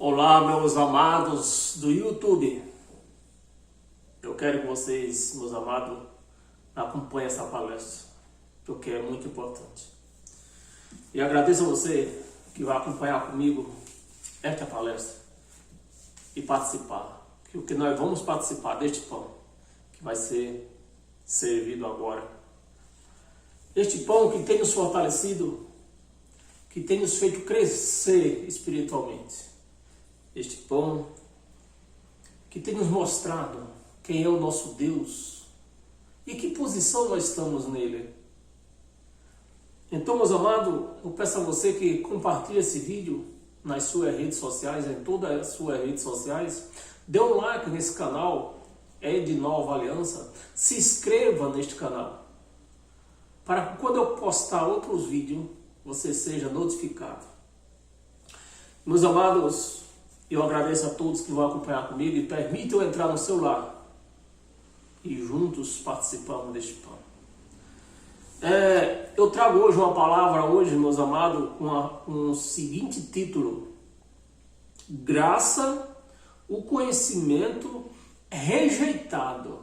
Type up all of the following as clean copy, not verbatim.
Olá, meus amados do YouTube. Eu quero que vocês, meus amados, acompanhem essa palestra, porque é muito importante. E agradeço a você que vai acompanhar comigo esta palestra e participar. Porque nós vamos participar deste pão que vai ser servido agora. Este pão que tem nos fortalecido, que tem nos feito crescer espiritualmente. Este pão que tem nos mostrado quem é o nosso Deus e que posição nós estamos nele. Então, meus amados, eu peço a você que compartilhe esse vídeo nas suas redes sociais, em todas as suas redes sociais. Dê um like nesse canal, é de Nova Aliança. Se inscreva neste canal, para que quando eu postar outros vídeos, você seja notificado. Meus amados, eu agradeço a todos que vão acompanhar comigo e permitam eu entrar no seu lar e juntos participamos deste pão. Eu trago hoje uma palavra, meus amados, com o seguinte título: Graça, o conhecimento rejeitado.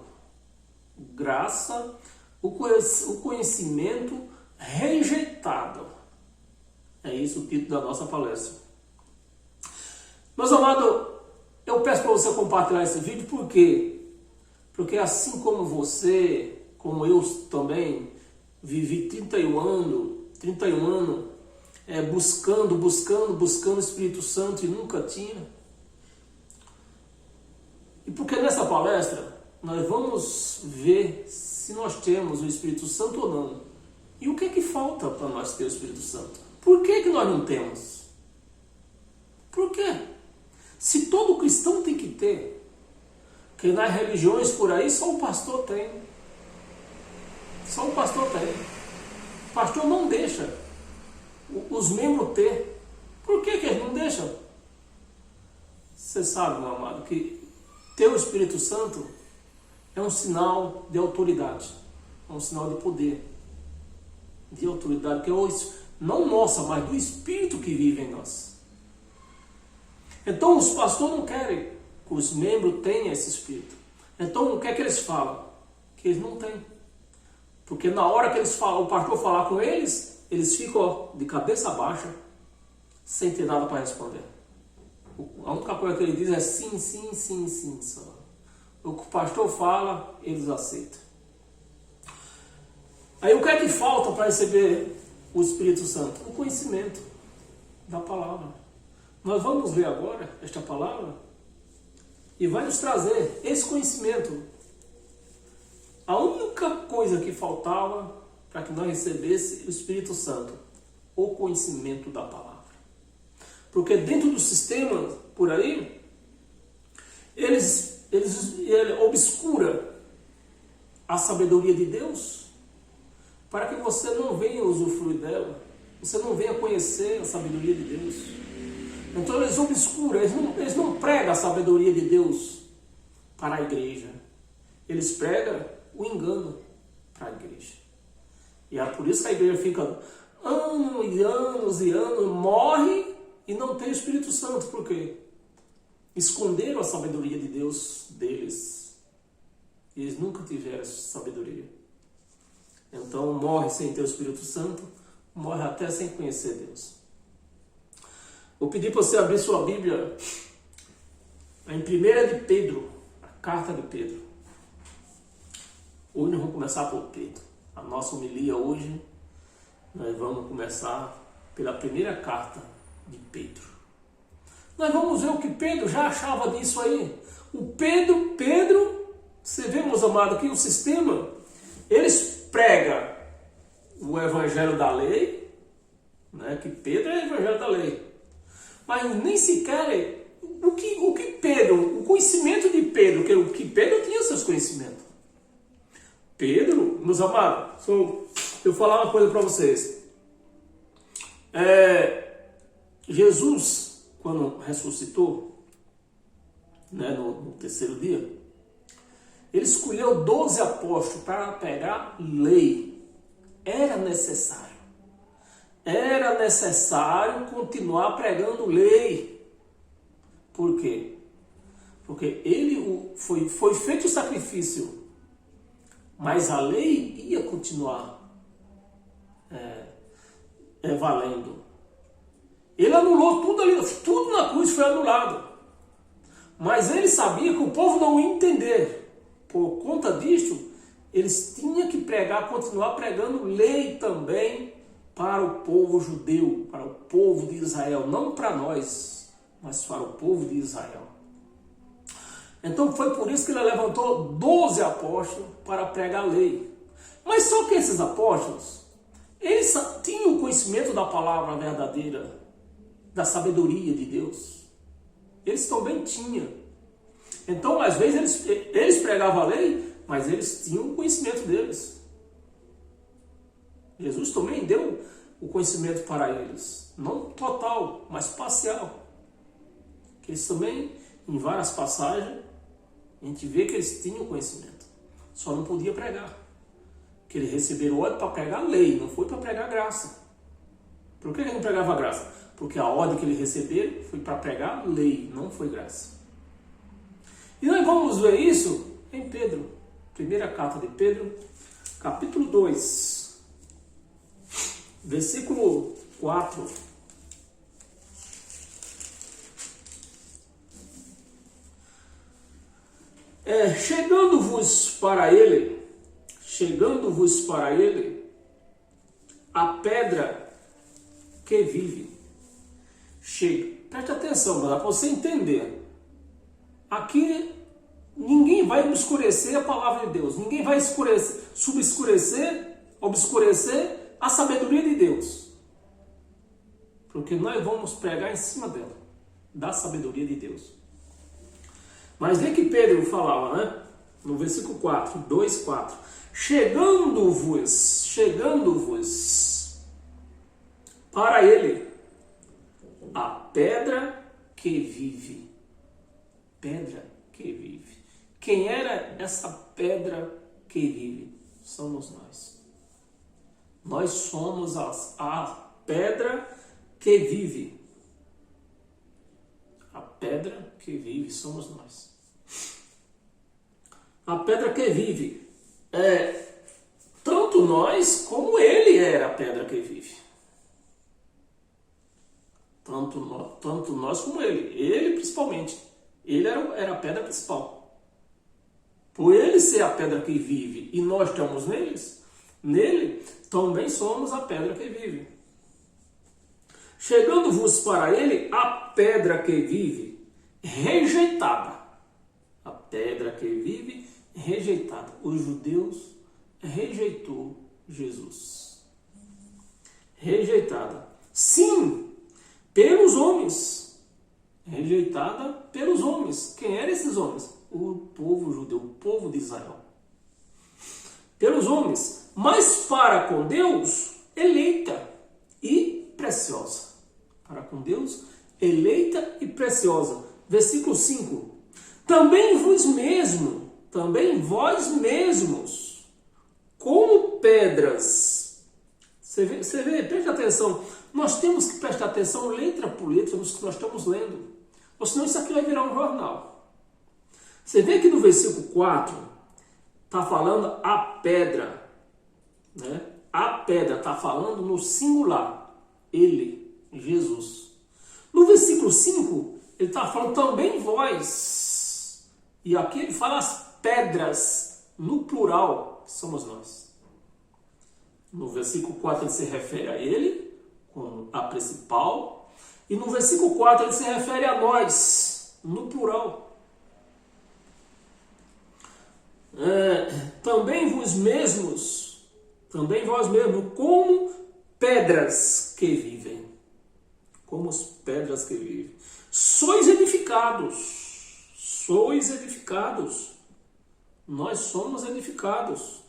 Graça, o conhecimento rejeitado. É isso o título da nossa palestra. Meus amados, eu peço para você compartilhar esse vídeo, por quê? Porque assim como você, como eu também, vivi 31 anos buscando o Espírito Santo e nunca tinha. E porque nessa palestra nós vamos ver se nós temos o Espírito Santo ou não. E o que é que falta para nós ter o Espírito Santo? Por que nós não temos? Por quê? Se todo cristão tem que ter, que nas religiões por aí só o pastor tem. Só o pastor tem. O pastor não deixa os membros ter. Por que eles não deixam? Você sabe, meu amado, que ter o Espírito Santo é um sinal de autoridade. É um sinal de poder. De autoridade, que é não nossa, mas do Espírito que vive em nós. Então os pastores não querem que os membros tenham esse Espírito. Então o que é que eles falam? Que eles não têm. Porque na hora que eles falam, o pastor falar com eles, eles ficam de cabeça baixa, sem ter nada para responder. A única coisa que ele diz é sim, sim, sim, sim. Só. O que o pastor fala, eles aceitam. Aí o que é que falta para receber o Espírito Santo? O conhecimento da palavra. Nós vamos ver agora esta palavra e vai nos trazer esse conhecimento. A única coisa que faltava para que nós recebêssemos o Espírito Santo, o conhecimento da palavra. Porque dentro do sistema por aí, ele obscura a sabedoria de Deus para que você não venha usufruir dela, você não venha conhecer a sabedoria de Deus. Então eles obscuram, eles não pregam a sabedoria de Deus para a igreja. Eles pregam o engano para a igreja. E é por isso que a igreja fica anos e anos, morre e não tem o Espírito Santo. Por quê? Esconderam a sabedoria de Deus deles. Eles nunca tiveram essa sabedoria. Então morre sem ter o Espírito Santo, morre até sem conhecer Deus. Vou pedir para você abrir sua Bíblia em 1 de Pedro, a carta de Pedro. Hoje nós vamos começar por Pedro. A nossa homilia hoje, nós vamos começar pela primeira carta de Pedro. Nós vamos ver o que Pedro já achava disso aí. O Pedro, você vê, meus amados, que o sistema, eles pregam o evangelho da lei, né, que Pedro é o evangelho da lei. Mas nem sequer o que Pedro, o conhecimento de Pedro, que Pedro tinha seus conhecimentos. Pedro, meus amados, eu vou falar uma coisa para vocês. Jesus, quando ressuscitou, né, no terceiro dia, ele escolheu 12 apóstolos para pegar lei. Era necessário continuar pregando lei. Por quê? Porque foi feito o sacrifício, mas a lei ia continuar valendo. Ele anulou tudo ali, tudo na cruz foi anulado. Mas ele sabia que o povo não ia entender. Por conta disto, eles tinham que continuar pregando lei também para o povo judeu, para o povo de Israel. Não para nós, mas para o povo de Israel. Então foi por isso que ele levantou 12 apóstolos para pregar a lei. Mas só que esses apóstolos, eles tinham o conhecimento da palavra verdadeira, da sabedoria de Deus. Eles também tinham. Então, às vezes, eles pregavam a lei, mas eles tinham o conhecimento deles. Jesus também deu o conhecimento para eles. Não total, mas parcial. Que eles também, em várias passagens, a gente vê que eles tinham conhecimento. Só não podia pregar. Que eles receberam ordem para pregar a lei, não foi para pregar a graça. Por que eles não pregavam a graça? Porque a ordem que eles receberam foi para pregar a lei, não foi graça. E nós vamos ver isso em Pedro. Primeira carta de Pedro, capítulo 2, versículo 4. Chegando-vos para ele, a pedra que vive. Preste atenção, para você entender. Aqui ninguém vai obscurecer a palavra de Deus. Ninguém vai obscurecer a sabedoria de Deus. Porque nós vamos pregar em cima dela, da sabedoria de Deus. Mas vê que Pedro falava, né? No versículo 4, 2, 4. Chegando-vos para ele, a pedra que vive. Pedra que vive. Quem era essa pedra que vive? Somos nós. Nós somos a pedra que vive. A pedra que vive somos nós. A pedra que vive. Tanto nós como ele era a pedra que vive. Tanto nós como ele. Ele principalmente. Ele era a pedra principal. Por ele ser a pedra que vive e nós estamos nele também somos a pedra que vive. Chegando-vos para ele, a pedra que vive, rejeitada. A pedra que vive, rejeitada. Os judeus rejeitou Jesus. Rejeitada. Sim, pelos homens. Rejeitada pelos homens. Quem eram esses homens? O povo judeu, o povo de Israel. Pelos homens. Mas para com Deus, eleita e preciosa. Para com Deus, eleita e preciosa. Versículo 5. Também vós mesmos, como pedras. Você vê, preste atenção. Nós temos que prestar atenção letra por letra nos que nós estamos lendo. Ou senão isso aqui vai virar um jornal. Você vê que no versículo 4 está falando a pedra. Né? A pedra está falando no singular. Ele, Jesus. No versículo 5, ele está falando também vós. E aqui ele fala as pedras no plural, que somos nós. No versículo 4 ele se refere a ele, como a principal. E no versículo 4 ele se refere a nós, no plural. Também vós mesmos, como pedras que vivem. Como as pedras que vivem. Sois edificados. Nós somos edificados.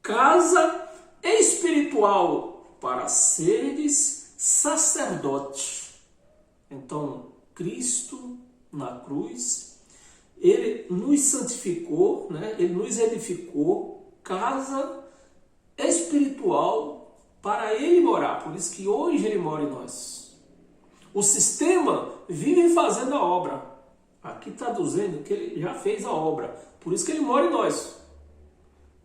Casa espiritual para seres sacerdote. Então, Cristo na cruz, ele nos santificou, né? Ele nos edificou casa espiritual para ele morar. Por isso que hoje ele mora em nós. O sistema vive fazendo a obra. Aqui está dizendo que ele já fez a obra. Por isso que ele mora em nós.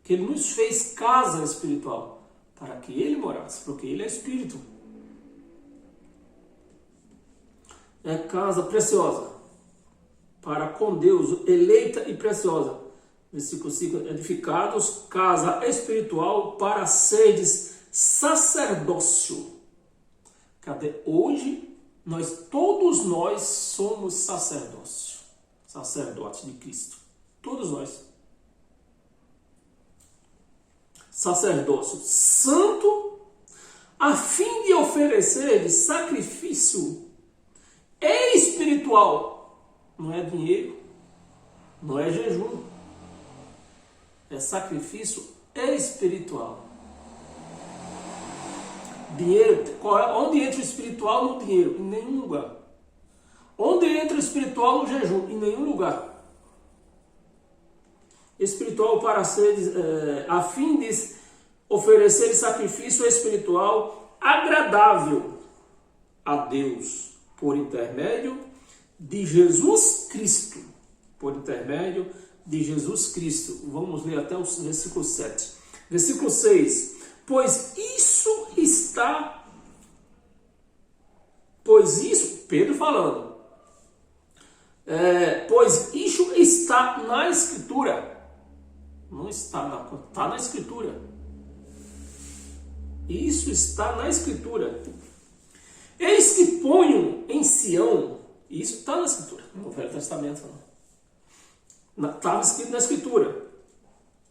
Que ele nos fez casa espiritual. Para que ele morasse. Porque ele é espírito. É casa preciosa. Para com Deus, eleita e preciosa. Versículo 5. Edificados, casa espiritual para seres sacerdócio. Cadê? Hoje, todos nós somos sacerdócio. Sacerdotes de Cristo. Todos nós. Sacerdócio santo, a fim de oferecer de sacrifício espiritual. Não é dinheiro, não é jejum. É sacrifício espiritual. Dinheiro, onde entra o espiritual no dinheiro? Em nenhum lugar. Onde entra o espiritual no jejum? Em nenhum lugar. Espiritual para ser, a fim de oferecer sacrifício espiritual agradável a Deus por intermédio de Jesus Cristo. Por intermédio de Jesus Cristo. Vamos ler até o versículo 7. Versículo 6. Pois isso, Pedro falando, pois isso está na Escritura. Não está está na Escritura. Isso está na Escritura. Eis que ponho em Sião, isso está na Escritura, no Velho Testamento. Estava escrito na Escritura.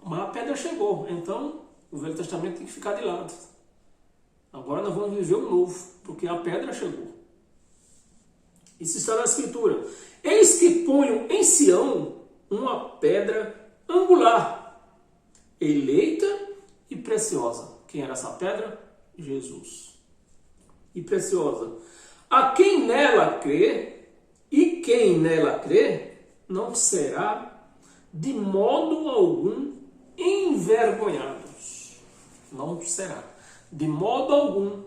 Mas a pedra chegou, então o Velho Testamento tem que ficar de lado. Agora nós vamos viver o novo, porque a pedra chegou. Isso está na Escritura. Eis que ponho em Sião uma pedra angular, eleita e preciosa. Quem era essa pedra? Jesus. E preciosa. A quem nela crê, e quem nela crê, não será de modo algum envergonhados. Não será de modo algum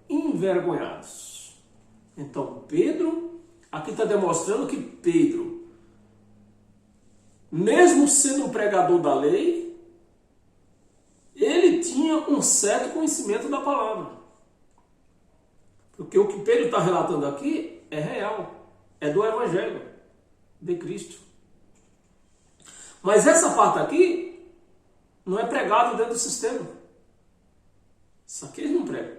envergonhados. Então Pedro, aqui está demonstrando que Pedro, mesmo sendo um pregador da lei, ele tinha um certo conhecimento da palavra. Porque o que Pedro está relatando aqui é real, é do Evangelho de Cristo. Mas essa parte aqui não é pregado dentro do sistema. Isso aqui eles não pregam.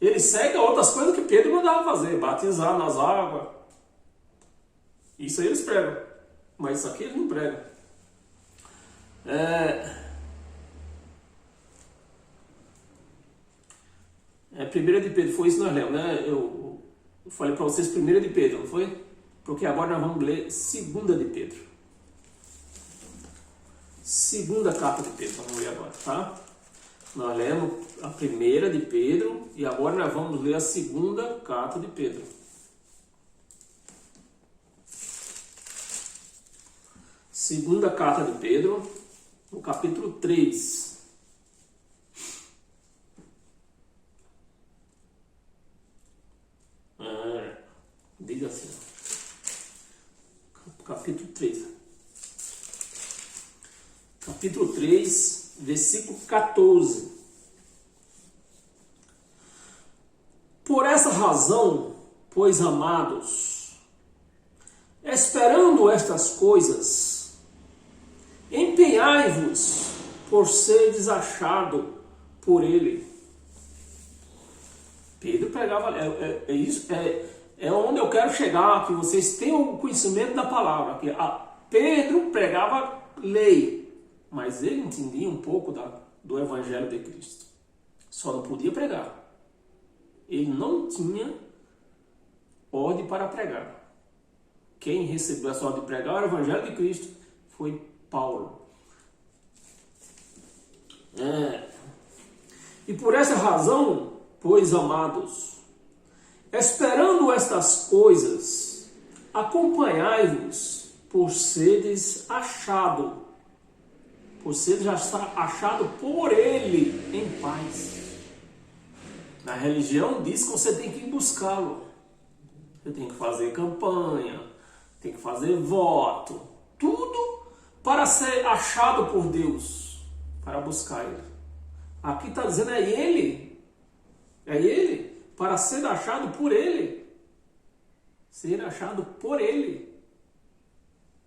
Eles seguem outras coisas que Pedro mandava fazer, batizar nas águas. Isso aí eles pregam. Mas isso aqui eles não pregam. Primeira de Pedro, foi isso que nós lemos, né? Eu falei para vocês Primeira de Pedro, não foi? Porque agora nós vamos ler Segunda de Pedro. Segunda carta de Pedro, vamos ler agora, tá? Nós lemos a primeira de Pedro e agora nós vamos ler a segunda carta de Pedro. Segunda carta de Pedro, no capítulo 3. Diga assim, capítulo 3. Capítulo 3, versículo 14. Por essa razão, pois amados, esperando estas coisas, empenhai-vos por seres achado por ele. Pedro pregava, é onde eu quero chegar, que vocês tenham o conhecimento da palavra. Que Pedro pregava lei, mas ele entendia um pouco do Evangelho de Cristo. Só não podia pregar. Ele não tinha ordem para pregar. Quem recebeu essa ordem de pregar o Evangelho de Cristo foi Paulo. E por essa razão, pois amados, esperando estas coisas, acompanhai-vos por seres achado, achado por ele em paz. Na religião diz que você tem que ir buscá-lo. Você tem que fazer campanha, tem que fazer voto, tudo para ser achado por Deus, para buscar Ele. Aqui está dizendo é Ele, para ser achado por Ele. Ser achado por Ele.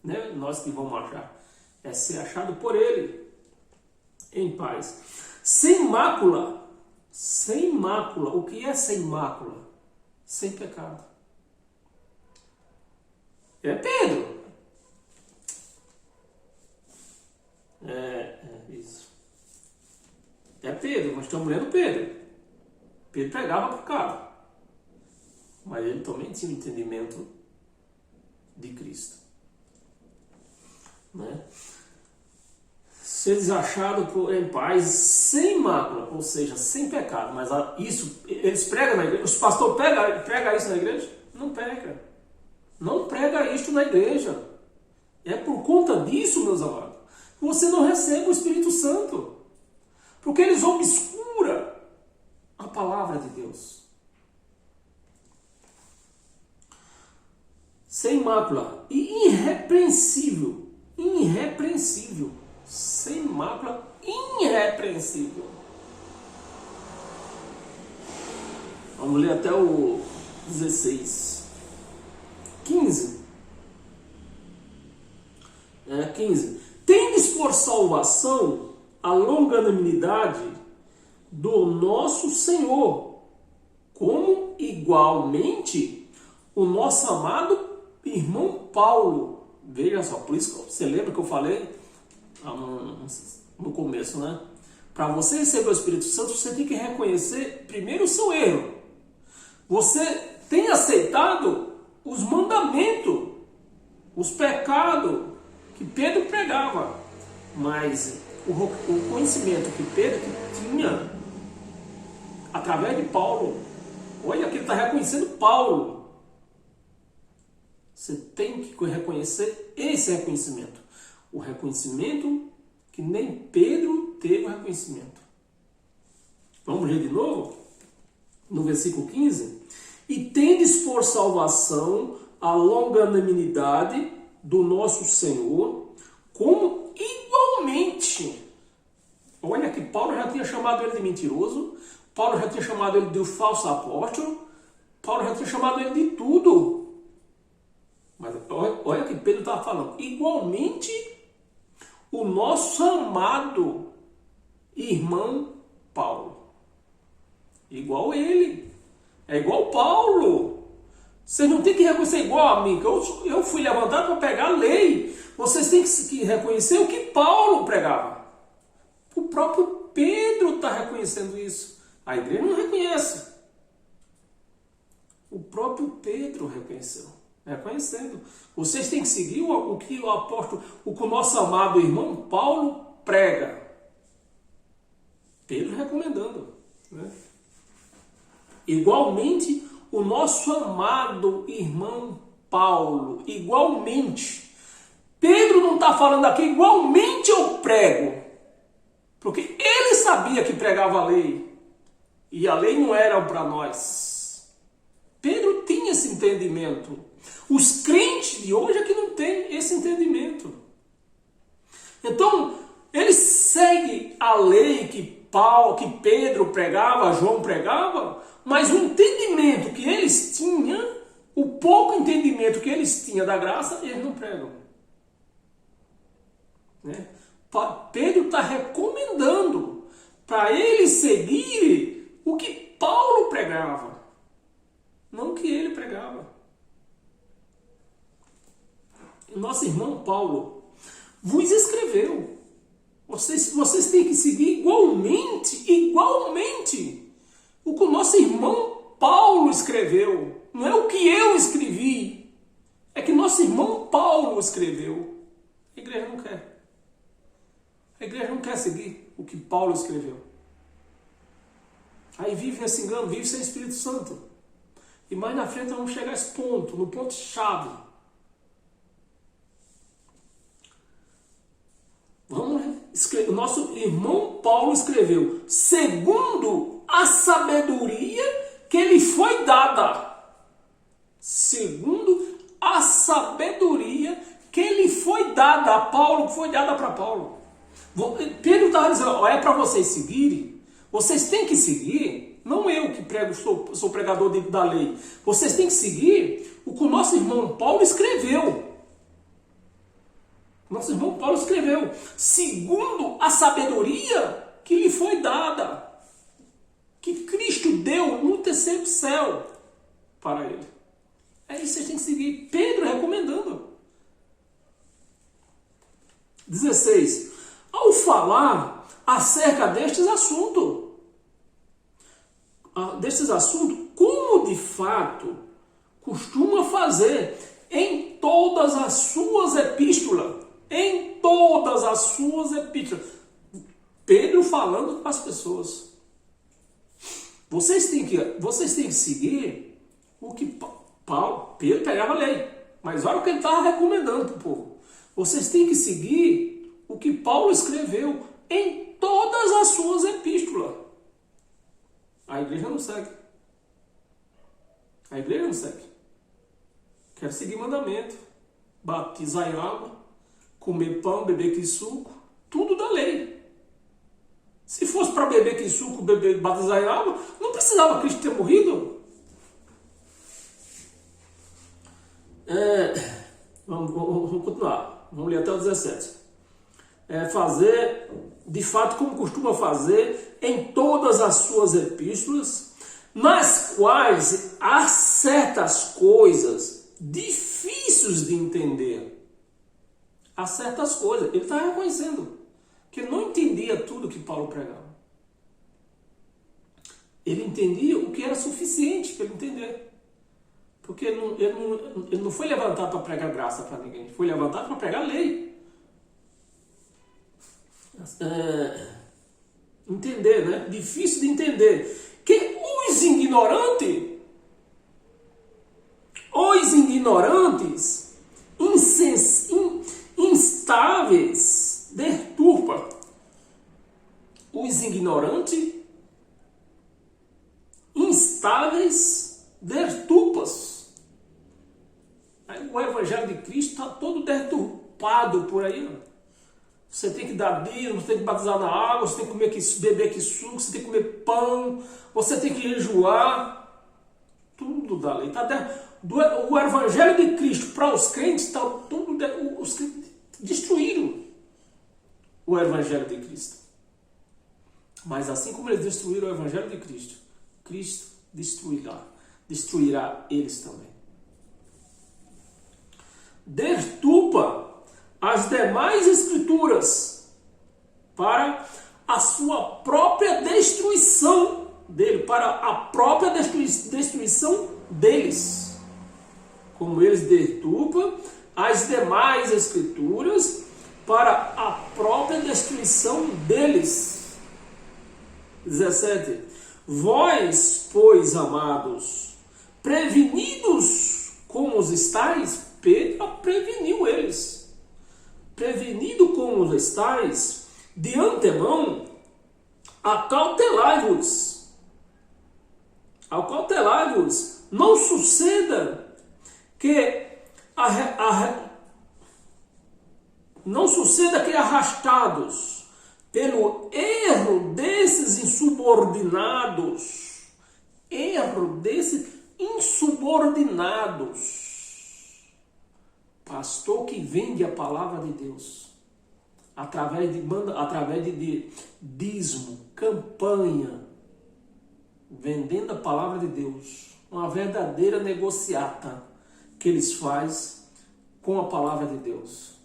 Né? Nós que vamos achar. É ser achado por Ele. Em paz. Sem mácula. Sem mácula. O que é sem mácula? Sem pecado. É Pedro. Isso. É Pedro. Nós estamos lendo Pedro. Pedro pregava pecado. Mas ele também tinha um entendimento de Cristo. Né? Ser achado em paz, sem mácula, ou seja, sem pecado. Mas isso, eles pregam na igreja. Os pastores pregam isso na igreja? Não prega. Não prega isto na igreja. É por conta disso, meus amados, que você não recebe o Espírito Santo. Porque eles obscuram a palavra de Deus. Sem mácula e irrepreensível. Irrepreensível. Sem mácula, irrepreensível. Vamos ler até o 16. 15. 15. Tendes por salvação a longanimidade do nosso Senhor, como igualmente o nosso amado irmão Paulo. Veja só, por isso que você lembra que eu falei no começo, né? Para você receber o Espírito Santo, você tem que reconhecer primeiro o seu erro. Você tem aceitado os mandamentos, os pecados que Pedro pregava, mas o conhecimento que Pedro tinha através de Paulo, olha que ele está reconhecendo Paulo. Você tem que reconhecer esse reconhecimento. O reconhecimento que nem Pedro teve o reconhecimento. Vamos ler de novo? No versículo 15. E tendes por salvação a longanimidade do nosso Senhor, como igualmente. Olha que Paulo já tinha chamado ele de mentiroso, Paulo já tinha chamado ele de falso apóstolo, Paulo já tinha chamado ele de tudo. Mas olha o que Pedro estava falando. Igualmente o nosso amado irmão Paulo. Igual ele. É igual Paulo. Vocês não têm que reconhecer igual a mim. Eu fui levantado para pegar a lei. Vocês têm que reconhecer o que Paulo pregava. O próprio Pedro está reconhecendo isso. A igreja não reconhece. O próprio Pedro reconheceu. Reconhecendo. Vocês têm que seguir o que o apóstolo, o que o nosso amado irmão Paulo prega. Pedro recomendando. Né? Igualmente, o nosso amado irmão Paulo. Igualmente. Pedro não está falando aqui, igualmente eu prego. Porque ele sabia que pregava a lei. E a lei não era para nós. Pedro tinha esse entendimento. Os crentes de hoje é que não têm esse entendimento. Então, eles seguem a lei que Pedro pregava, João pregava, mas o entendimento que eles tinham, o pouco entendimento que eles tinham da graça, eles não pregam. Né? Pedro está recomendando para eles seguirem o que Paulo pregava, não o que ele pregava. Nosso irmão Paulo vos escreveu. Vocês têm que seguir igualmente o que o nosso irmão Paulo escreveu. Não é o que eu escrevi. É que nosso irmão Paulo escreveu. A igreja não quer. A igreja não quer seguir o que Paulo escreveu. Aí vive nesse engano, vive sem Espírito Santo. E mais na frente vamos chegar a esse ponto, no ponto-chave. Vamos ler. O nosso irmão Paulo escreveu, segundo a sabedoria que lhe foi dada. segundo a sabedoria que lhe foi dada a Paulo, que foi dada para Paulo. Pedro estava dizendo, é para vocês seguirem, vocês têm que seguir, não eu que prego, sou pregador da lei, vocês têm que seguir o que o nosso irmão Paulo escreveu. Nosso irmão Paulo escreveu, segundo a sabedoria que lhe foi dada, que Cristo deu no terceiro céu para ele. É isso que vocês têm que seguir. Pedro recomendando. 16. Ao falar acerca destes assuntos, como de fato costuma fazer em todas as suas epístolas, Pedro falando para as pessoas. Vocês têm que seguir o que Pedro pegava a lei, mas olha o que ele estava recomendando para o povo. Vocês têm que seguir o que Paulo escreveu em todas as suas epístolas. A igreja não segue. Quer seguir mandamento, batizar em água, comer pão, beber que suco, tudo da lei. Se fosse para beber que suco, batizar em água, não precisava Cristo ter morrido. Vamos continuar. Vamos ler até o 17. Fazer, de fato, como costuma fazer em todas as suas epístolas, nas quais há certas coisas difíceis de entender. Há certas coisas. Ele está reconhecendo que ele não entendia tudo que Paulo pregava. Ele entendia o que era suficiente para ele entender. Porque ele não foi levantado para pregar graça para ninguém. Ele foi levantado para pregar lei. Entender, né? Difícil de entender. Que os ignorantes, instáveis, deturpa. Os ignorantes, instáveis, deturpas. O evangelho de Cristo está todo deturpado por aí. Você tem que dar dízimo, você tem que batizar na água, você tem que beber que suco, você tem que comer pão, você tem que jejuar. Tudo da lei. O evangelho de Cristo para os crentes está tudo. Os crentes destruíram o evangelho de Cristo. Mas assim como eles destruíram o evangelho de Cristo, Cristo destruirá eles também. Deturpa as demais escrituras para a sua própria destruição dele, para a própria destruição deles. Como eles deturpam as demais escrituras para a própria destruição deles. 17. Vós, pois, amados, prevenidos como os estáis, Pedro preveniu eles. Prevenido como estáis, de antemão, acautelai-vos. Não suceda que arrastados pelo erro desses insubordinados, pastor que vende a palavra de Deus através de dízimo, campanha, vendendo a palavra de Deus, uma verdadeira negociata que eles fazem com a palavra de Deus,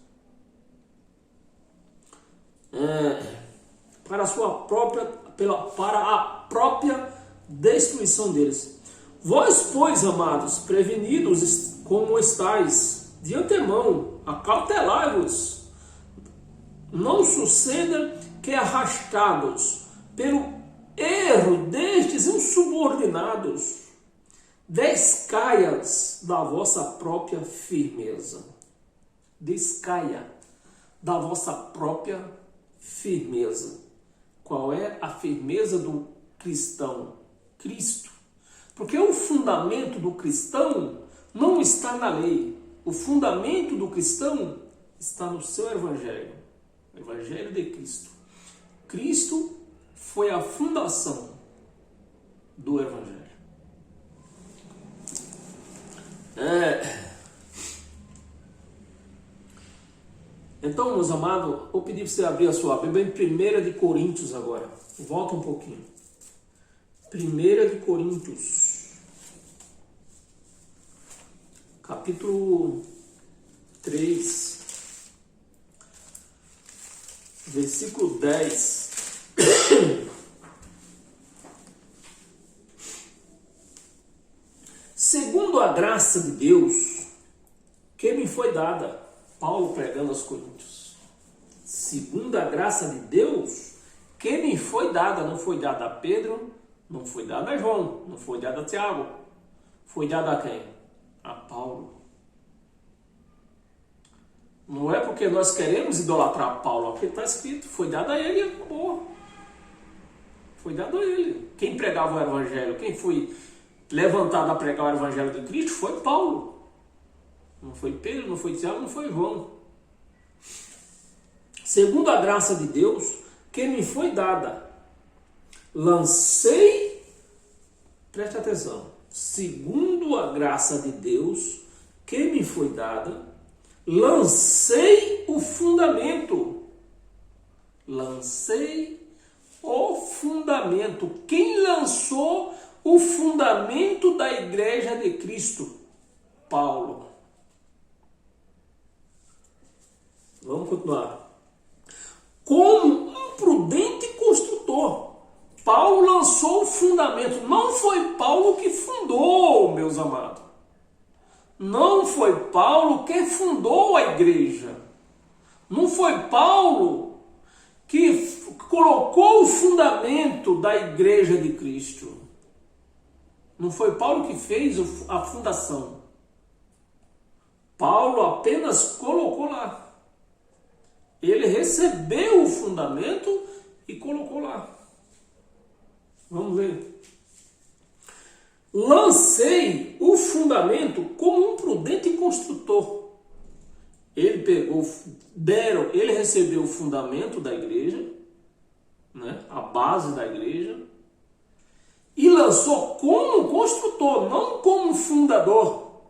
para a própria destruição deles. Vós, pois, amados, prevenidos como estáis, de antemão, acautelai-vos, não suceda que arrastados pelo erro destes insubordinados, descaias da vossa própria firmeza. Descaia da vossa própria firmeza. Qual é a firmeza do cristão? Cristo. Porque o fundamento do cristão não está na lei. O fundamento do cristão está no seu evangelho. O evangelho de Cristo. Cristo foi a fundação do evangelho. Então, meus amados, eu pedi para você abrir a sua Bíblia em 1 de Coríntios agora. Volta um pouquinho. 1 de Coríntios, capítulo 3, versículo 10. Segundo a graça de Deus, que me foi dada, Paulo pregando aos Coríntios. Segundo a graça de Deus, que me foi dada, não foi dada a Pedro, não foi dada a João, não foi dada a Tiago, foi dada a quem? A Paulo. Não é porque nós queremos idolatrar Paulo, é porque está escrito, foi dada a ele e acabou. Foi dado a ele. Quem pregava o evangelho, quem foi levantado a pregar o evangelho de Cristo foi Paulo. Não foi Pedro, não foi Tiago, não foi João. Segundo a graça de Deus, que me foi dada, lancei, preste atenção, segundo a graça de Deus, que me foi dada, lancei o fundamento. Lancei o fundamento. Quem lançou o fundamento da igreja de Cristo? Paulo. Vamos continuar. Como um prudente construtor, Paulo lançou o fundamento. Não foi Paulo que fundou, meus amados. Não foi Paulo que fundou a igreja. Não foi Paulo que colocou o fundamento da igreja de Cristo. Não foi Paulo que fez a fundação. Paulo apenas colocou lá. Ele recebeu o fundamento e colocou lá. Vamos ver. Lancei o fundamento como um prudente construtor. Ele ele recebeu o fundamento da igreja, né, a base da igreja, e lançou como construtor, não como fundador,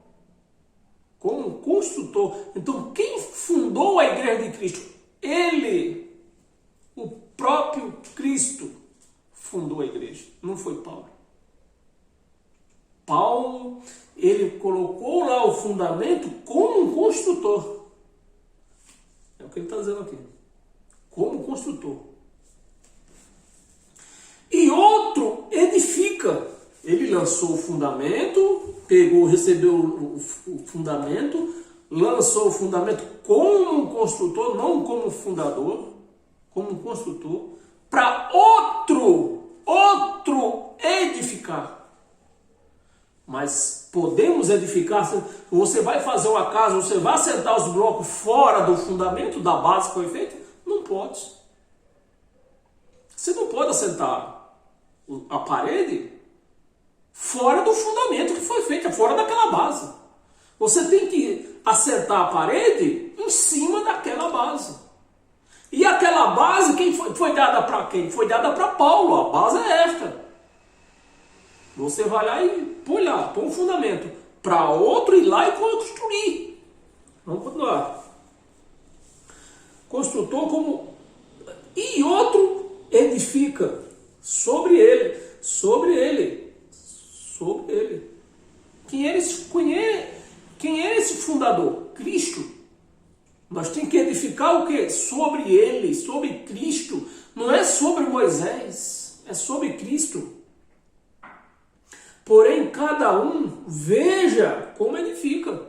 como construtor. Então, quem fundou a igreja de Cristo? Ele, o próprio Cristo, fundou a igreja, não foi Paulo. Paulo, ele colocou lá o fundamento como um construtor. É o que ele está dizendo aqui. Como construtor. E outro edifica. Ele lançou o fundamento, recebeu o fundamento, lançou o fundamento como um construtor, não como fundador, como um construtor, para outro edificar. Mas podemos edificar, você vai fazer uma casa, você vai assentar os blocos fora do fundamento, da base que foi feita? Não pode. Você não pode assentar a parede fora do fundamento que foi feito, fora daquela base. Você tem que assentar a parede em cima daquela base. E aquela base, quem foi dada para quem? Foi dada para Paulo, a base é esta. Você vai lá e põe um fundamento para outro ir lá e construir. Vamos continuar. Construtor como... E outro edifica sobre ele. Quem é esse fundador? Cristo. Nós temos que edificar o quê? Sobre ele, sobre Cristo. Não é sobre Moisés, é sobre Cristo. Porém, cada um veja como edifica.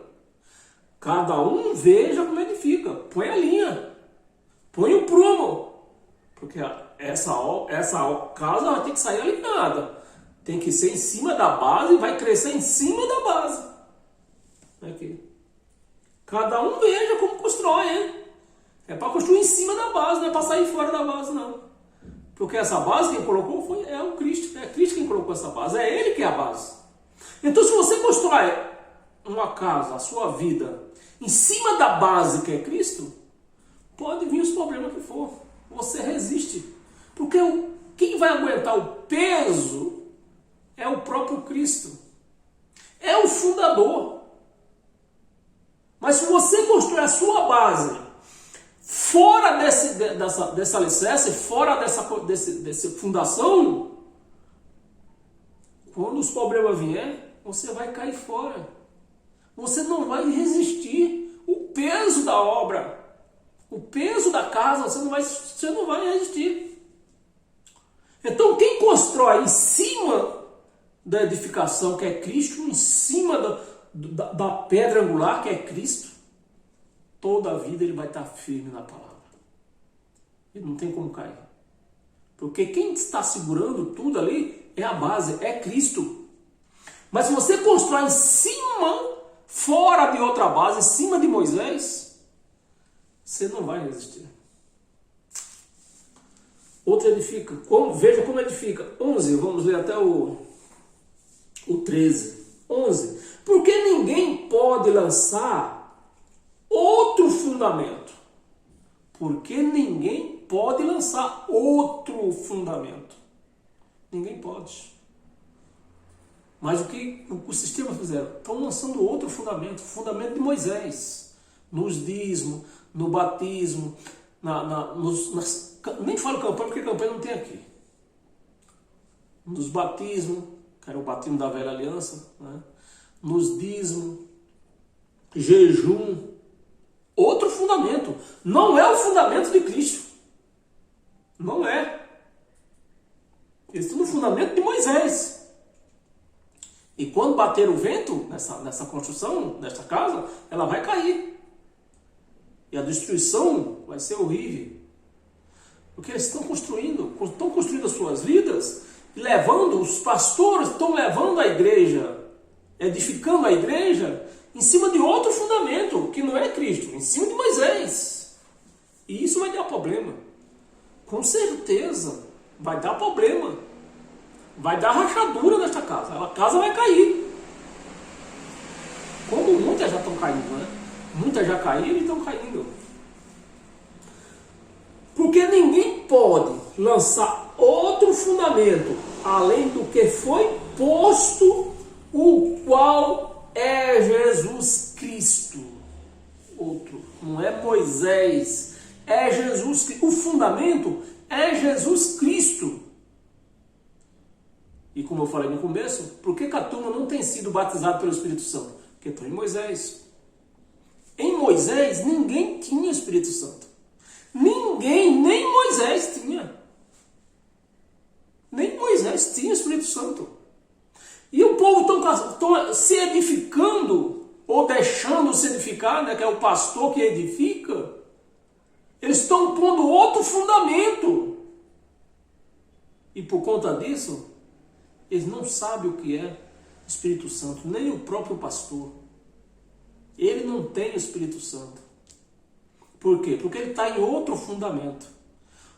Cada um veja como edifica. Põe a linha. Põe o prumo. Porque essa casa vai ter que sair alinhada. Tem que ser em cima da base e vai crescer em cima da base. Aqui. Cada um veja como constrói, hein? É para construir em cima da base, não é para sair fora da base, não. Porque essa base quem colocou é o Cristo. É Cristo quem colocou essa base. É Ele que é a base. Então, se você constrói uma casa, a sua vida, em cima da base que é Cristo, pode vir os problemas que for. Você resiste. Porque quem vai aguentar o peso é o próprio Cristo. É o fundador. Mas se você construir a sua base fora dessa alicerce, fora dessa fundação, quando os problemas vierem, você vai cair fora. Você não vai resistir o peso da obra, o peso da casa, você não vai resistir. Então quem constrói em cima da edificação que é Cristo, em cima da pedra angular que é Cristo, toda a vida ele vai estar firme na palavra. Ele não tem como cair. Porque quem está segurando tudo ali é a base, é Cristo. Mas se você constrói em cima, fora de outra base, em cima de Moisés, você não vai resistir. Outro edifica. Veja como edifica. 11, vamos ler até o 13. 11. Porque ninguém pode lançar outro fundamento. Porque ninguém pode lançar outro fundamento. Ninguém pode. Mas o que o sistema fizeram? Estão lançando outro fundamento. O fundamento de Moisés. Nos dízimos, no batismo, nem falo campanha porque campanha não tem aqui. Nos batismos, que era o batismo da velha aliança, né? Nos dízimos, jejum, outro fundamento. Não é o fundamento de Cristo. Não é. Esse é o fundamento de Moisés. E quando bater o vento nessa construção, nessa casa, ela vai cair. E a destruição vai ser horrível. Porque eles estão construindo as suas vidas, levando, os pastores estão levando a igreja, edificando a igreja, em cima de outro fundamento, que não é Cristo, em cima de Moisés. E isso vai dar problema. Com certeza, vai dar problema. Vai dar rachadura nesta casa. A casa vai cair. Como muitas já estão caindo, né? Muitas já caíram e estão caindo. Porque ninguém pode lançar outro fundamento além do que foi posto, o qual é Jesus Cristo. Outro, não é Moisés, é Jesus Cristo. O fundamento é Jesus Cristo. E como eu falei no começo, por que a turma não tem sido batizada pelo Espírito Santo? Porque estão em Moisés. Em Moisés ninguém tinha Espírito Santo. Ninguém, nem Moisés tinha. Nem Moisés tinha Espírito Santo. E o povo estão se edificando, ou deixando se edificar, né, que é o pastor que edifica. Eles estão pondo outro fundamento. E por conta disso, eles não sabem o que é Espírito Santo, nem o próprio pastor. Ele não tem Espírito Santo. Por quê? Porque ele está em outro fundamento.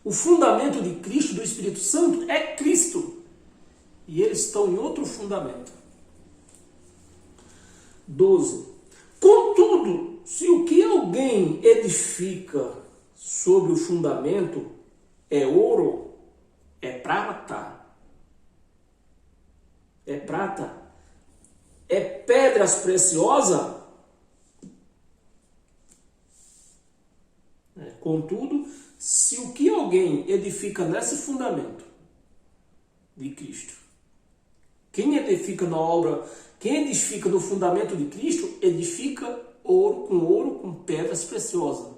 O fundamento de Cristo, do Espírito Santo, é Cristo. E eles estão em outro fundamento. 12. Contudo, se o que alguém edifica sobre o fundamento é ouro, é prata, é pedras preciosas, contudo, se o que alguém edifica nesse fundamento de Cristo, quem edifica na obra, quem edifica no fundamento de Cristo, edifica ouro com pedras preciosas,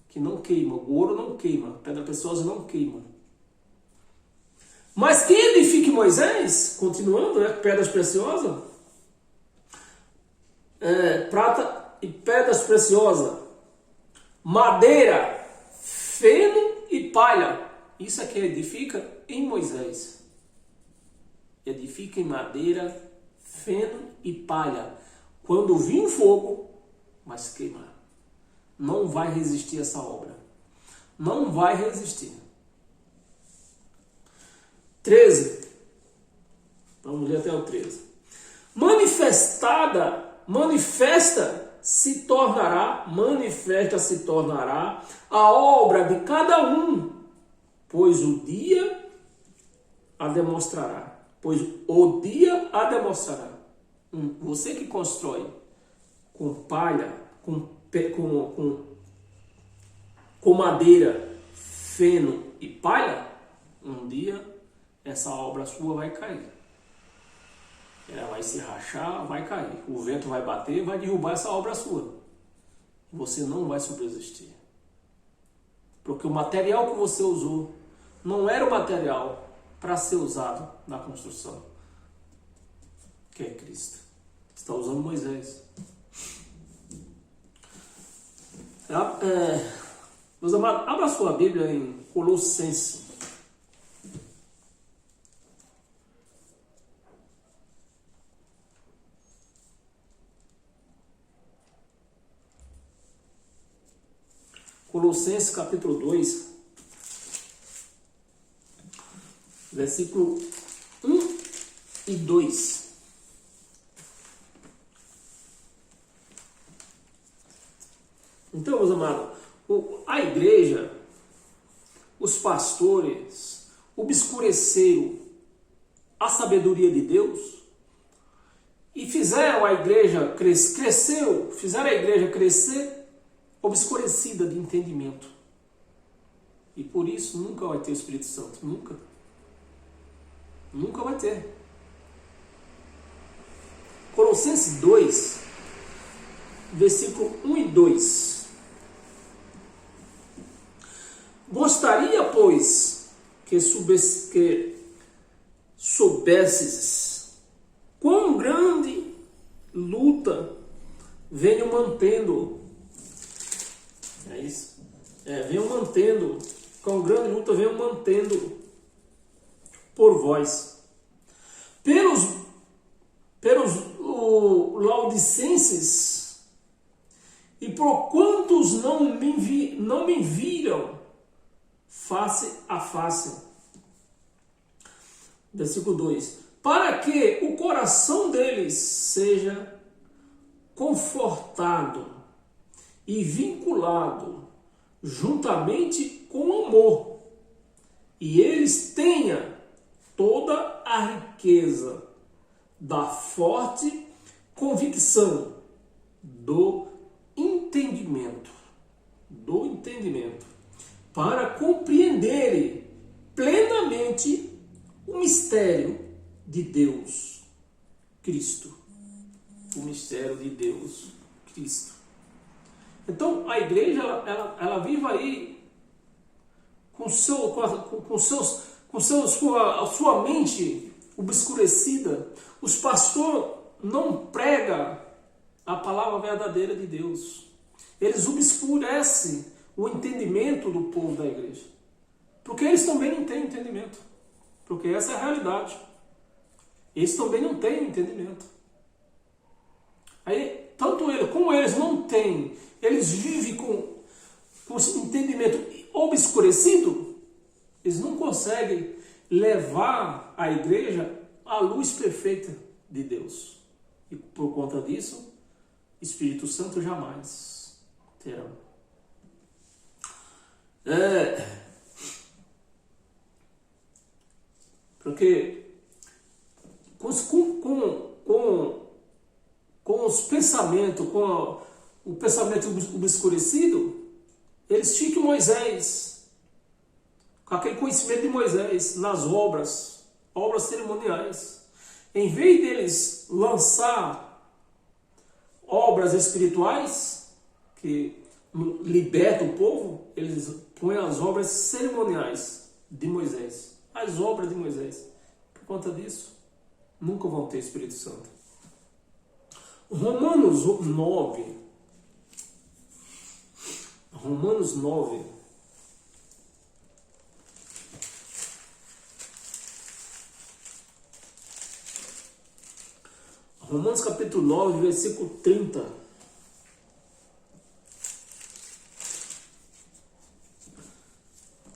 que não queima. O ouro não queima, pedra preciosa não queima. Mas quem edifica em Moisés, continuando, né, pedras preciosas, prata e pedras preciosas, madeira, feno e palha. Isso é que edifica em Moisés. Edifica em madeira, feno e palha. Quando vir fogo, vai se queimar. Não vai resistir essa obra. Não vai resistir. 13. Vamos ler até o 13. manifesta se tornará a obra de cada um, pois o dia a demonstrará. Você que constrói com palha, com madeira, feno e palha, um dia essa obra sua vai cair. Ela vai se rachar, vai cair. O vento vai bater, vai derrubar essa obra sua. Você não vai subsistir. Porque o material que você usou não era o material para ser usado na construção, que é Cristo. Você está usando Moisés. Meus amados, abra sua Bíblia em Colossenses. Colossenses capítulo 2, versículo 1 e 2. Então, meus amados, a igreja, os pastores, obscureceram a sabedoria de Deus e fizeram a igreja crescer obscurecida de entendimento. E por isso nunca vai ter o Espírito Santo. Nunca. Nunca vai ter. Colossenses 2, versículo 1 e 2. Gostaria, pois, que soubesses quão grande luta venho mantendo. É isso. Com grande luta venho mantendo por vós. Pelos laodicenses, e por quantos não me viram face a face. Versículo 2. Para que o coração deles seja confortado e vinculado juntamente com amor, e eles tenham toda a riqueza da forte convicção do entendimento, para compreenderem plenamente o mistério de Deus, Cristo. O mistério de Deus, Cristo. Então, a igreja, ela vive aí com a sua mente obscurecida. Os pastores não pregam a palavra verdadeira de Deus. Eles obscurecem o entendimento do povo da igreja. Porque eles também não têm entendimento. Porque essa é a realidade. Eles também não têm entendimento. Aí, tanto eles como eles não têm, eles vivem com entendimento obscurecido, eles não conseguem levar a igreja à luz perfeita de Deus. E por conta disso, Espírito Santo jamais terão. Porque com os pensamentos, o pensamento obscurecido, eles ficam Moisés, com aquele conhecimento de Moisés nas obras cerimoniais. Em vez deles lançar obras espirituais que libertam o povo, eles põem as obras cerimoniais de Moisés. As obras de Moisés. Por conta disso, nunca vão ter Espírito Santo. Romanos 9. Romanos capítulo 9, versículo 30.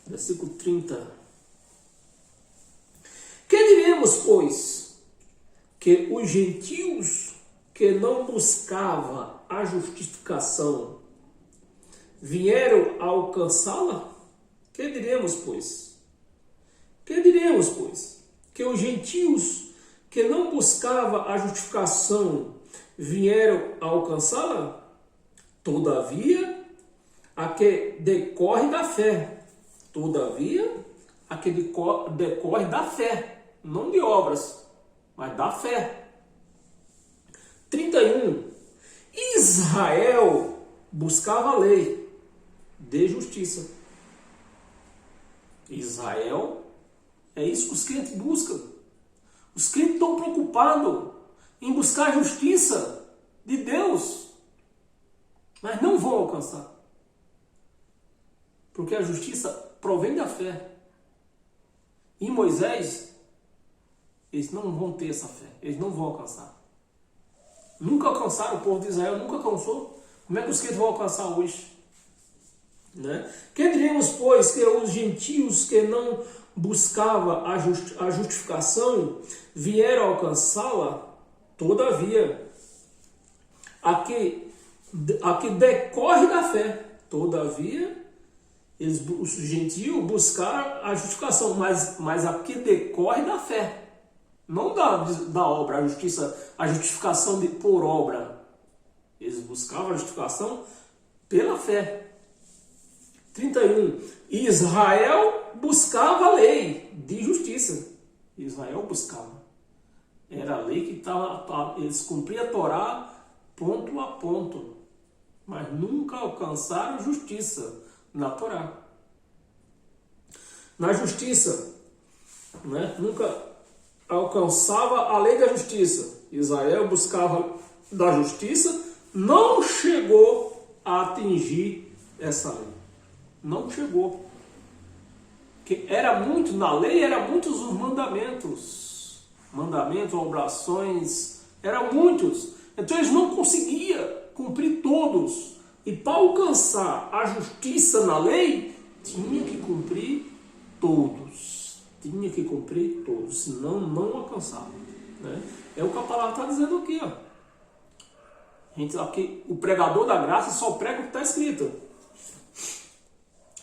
Versículo 30. Que diremos, pois? que os gentios que não buscavam a justificação vieram a alcançá-la? Que diremos, pois? Que diremos, pois? Que os gentios que não buscavam a justificação vieram a alcançá-la? Todavia, a que decorre da fé. Todavia, a que decorre da fé, não de obras, mas da fé. 31. Israel buscava a lei de justiça. Israel, é isso que os crentes buscam. Os crentes estão preocupados em buscar a justiça de Deus, mas não vão alcançar. Porque a justiça provém da fé. E Moisés, eles não vão ter essa fé, eles não vão alcançar. Nunca alcançaram, o povo de Israel nunca alcançou. Como é que os crentes vão alcançar hoje? Né? Que diremos, pois, que os gentios que não buscavam a justificação vieram alcançá-la? Todavia, a que decorre da fé. Todavia, os gentios buscaram a justificação, mas a que decorre da fé. Não da obra, a justificação por obra. Eles buscavam a justificação pela fé. 31. Israel buscava a lei de justiça. Israel buscava. Era a lei que estava. Eles cumpriam a Torá ponto a ponto. Mas nunca alcançaram justiça na Torá. Na justiça, né? Nunca alcançava a lei da justiça. Israel buscava da justiça, não chegou a atingir essa lei. Não chegou. Porque era muito, na lei, eram muitos os mandamentos. Mandamentos, obrigações, eram muitos. Então eles não conseguiam cumprir todos. E para alcançar a justiça na lei, tinha que cumprir todos. Tinha que cumprir todos, senão não alcançava. Né? É o que a palavra está dizendo aqui. Ó. Aqui, o pregador da graça só prega o que está escrito.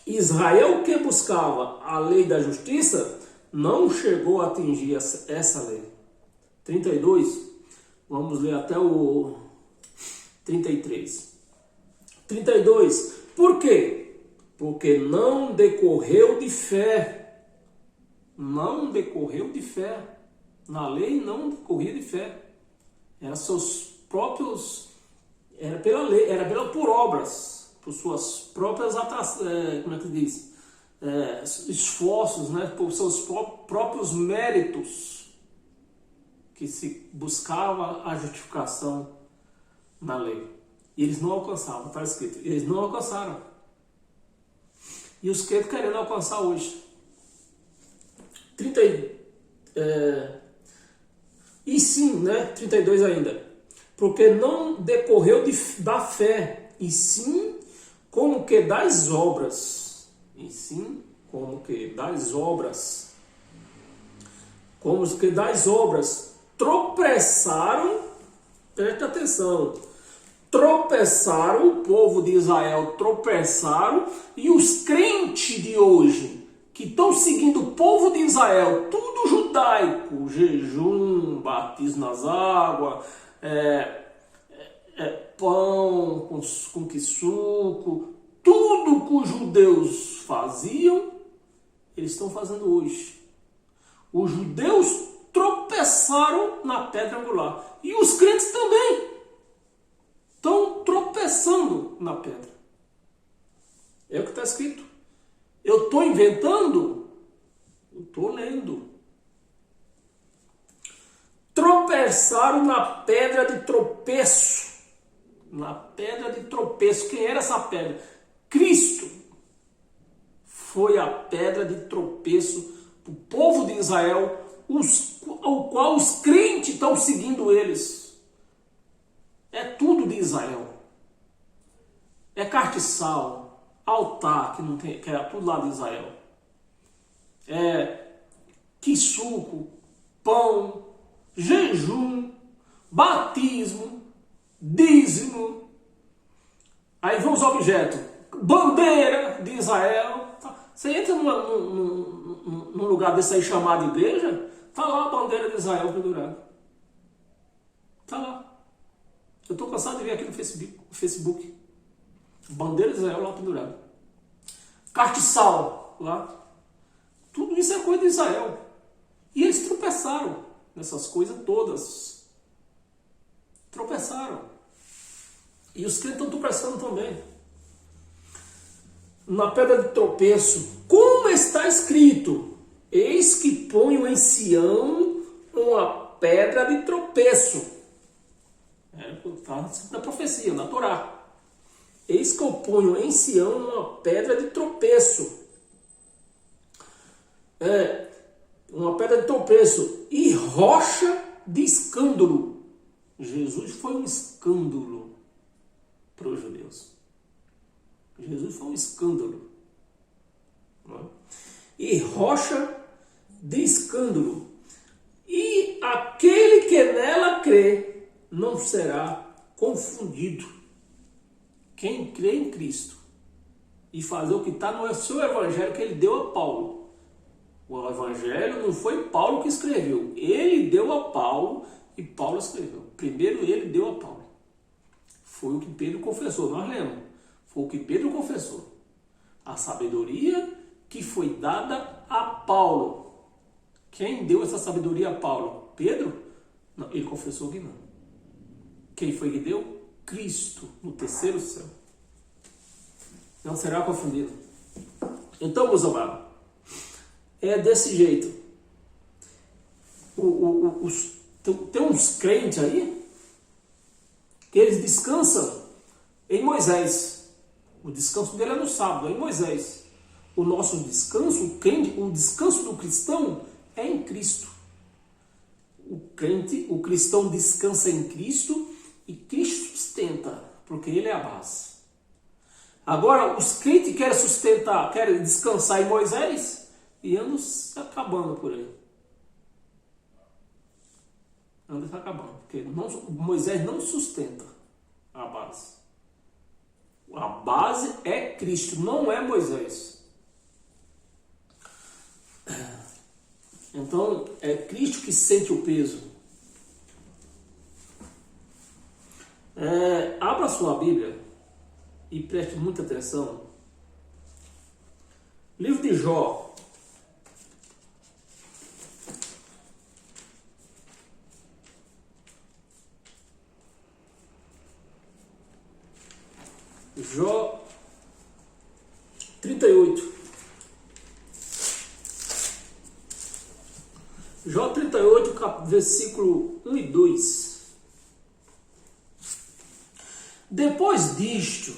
Israel, que buscava a lei da justiça, não chegou a atingir essa lei. 32, vamos ler até o 33. 32, por quê? Porque não decorreu de fé. Não decorreu de fé. Na lei não decorria de fé. Era seus próprios. Era pela lei, era por obras, por suas próprias como é que diz? Esforços, né? Por seus próprios méritos que se buscava a justificação na lei. E eles não alcançavam, está escrito. Eles não alcançaram. E os crentes querendo alcançar hoje. 32 ainda. Porque não decorreu da fé, e sim como que das obras. E sim como que das obras. Como que das obras tropeçaram, preste atenção, tropeçaram, o povo de Israel tropeçaram, e os crentes de hoje, que estão seguindo o povo de Israel, tudo judaico, jejum, batismo nas águas, pão com que suco, tudo que os judeus faziam, eles estão fazendo hoje. Os judeus tropeçaram na pedra angular, e os crentes também estão tropeçando na pedra. É o que está escrito. Eu estou inventando? Eu estou lendo. Tropeçaram na pedra de tropeço. Na pedra de tropeço. Quem era essa pedra? Cristo foi a pedra de tropeço para o povo de Israel, ao qual os crentes estão seguindo eles. É tudo de Israel. É castiçal, altar, que era tudo lá de Israel. Que suco, pão, jejum, batismo, dízimo. Aí vem os objetos. Bandeira de Israel. Você entra num lugar desse aí chamado igreja, tá lá a bandeira de Israel pendurada. Tá lá. Eu estou cansado de ver aqui no Facebook. Bandeira de Israel lá pendurada. Castiçal lá. Tudo isso é coisa de Israel. E eles tropeçaram nessas coisas todas. Tropeçaram. E os crentes estão tropeçando também. Na pedra de tropeço, como está escrito: eis que ponho em Sião uma pedra de tropeço. Está na profecia, na Torá. Eis que eu ponho em Sião uma pedra de tropeço. Uma pedra de tropeço e rocha de escândalo. Jesus foi um escândalo para os judeus. Jesus foi um escândalo. Não é? E rocha de escândalo. E aquele que nela crê não será confundido. Quem crê em Cristo e fazer o que está no seu evangelho que ele deu a Paulo. O evangelho não foi Paulo que escreveu. Ele deu a Paulo e Paulo escreveu. Primeiro ele deu a Paulo. Foi o que Pedro confessou. Nós lemos. Foi o que Pedro confessou. A sabedoria que foi dada a Paulo. Quem deu essa sabedoria a Paulo? Pedro? Não, ele confessou que não. Quem foi que deu? Cristo, no terceiro céu. Não será confundido. Então, meus amados, é desse jeito. Tem uns crentes aí que eles descansam em Moisés. O descanso dele é no sábado, é em Moisés. O nosso descanso, o descanso do cristão é em Cristo. O cristão descansa em Cristo e Cristo sustenta, porque ele é a base. Agora, os crentes querem sustentar, querem descansar em Moisés e andam se acabando por aí. Andam se acabando, porque Moisés não sustenta a base. A base é Cristo, não é Moisés. Então, é Cristo que sente o peso. Abra sua Bíblia e preste muita atenção. Livro de Jó. Jó 38. Jó 38, versículo 1 e 2. Depois disto,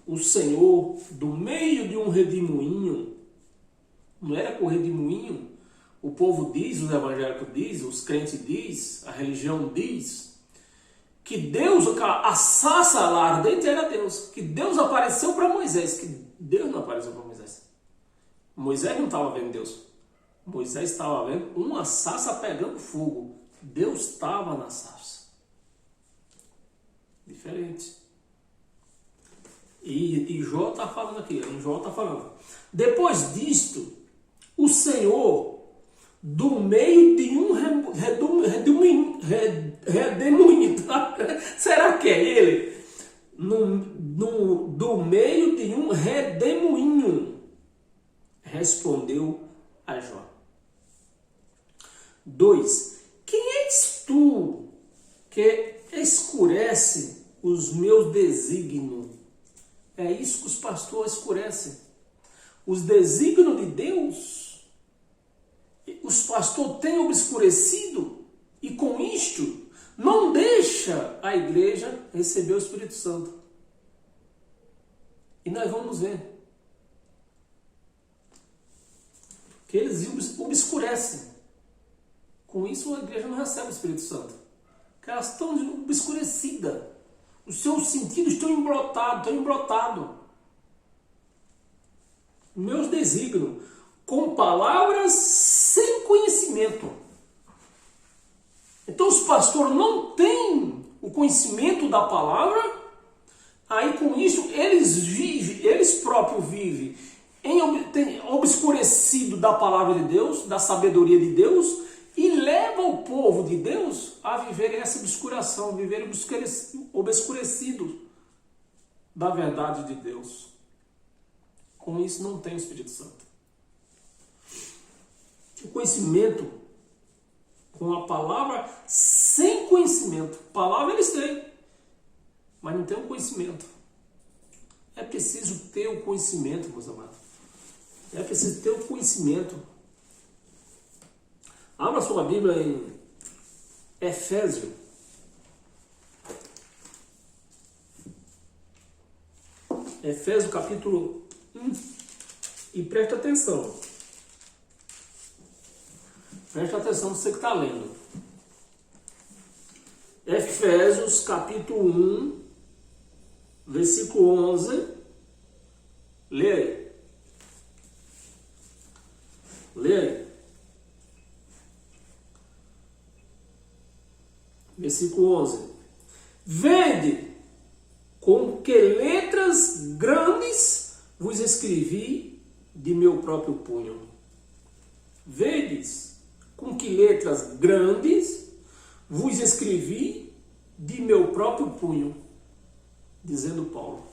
o Senhor, do meio de um redemoinho, não era com o redemoinho, o povo diz, os evangélicos diz, os crentes diz, a religião diz, que Deus, a sarça lá ardente era Deus, que Deus apareceu para Moisés, que Deus não apareceu para Moisés. Moisés não estava vendo Deus. Moisés estava vendo uma sarça pegando fogo. Deus estava na sarça. Diferente. E Jó está falando aqui. Jó está falando. Depois disto, o Senhor, do meio de um redemoinho, tá? Será que é ele? Do meio de um redemoinho, respondeu a Jó. 2. Quem és tu que escurece os meus desígnios? É isso que os pastores escurecem. Os desígnios de Deus, os pastores têm obscurecido, e com isto não deixa a igreja receber o Espírito Santo. E nós vamos ver que eles obscurecem. Com isso a igreja não recebe o Espírito Santo. Porque elas estão obscurecidas. Os seus sentidos estão embrotados. Meus desígnios, com palavras sem conhecimento. Então os pastores não têm o conhecimento da palavra, aí com isso eles próprios vivem obscurecido da palavra de Deus, da sabedoria de Deus, e leva o povo de Deus a viver essa obscuração, viver obscurecido da verdade de Deus. Com isso não tem o Espírito Santo. O conhecimento com a palavra, sem conhecimento. Palavra eles têm, mas não tem o conhecimento. É preciso ter o conhecimento, meus amados. É preciso ter o conhecimento. Abra sua Bíblia em Efésios. Efésios capítulo 1. E preste atenção. Preste atenção você que está lendo. Efésios capítulo 1, versículo 11. Lê aí. Lê aí. Versículo 11. Vede com que letras grandes vos escrevi de meu próprio punho. Vedes com que letras grandes vos escrevi de meu próprio punho, dizendo Paulo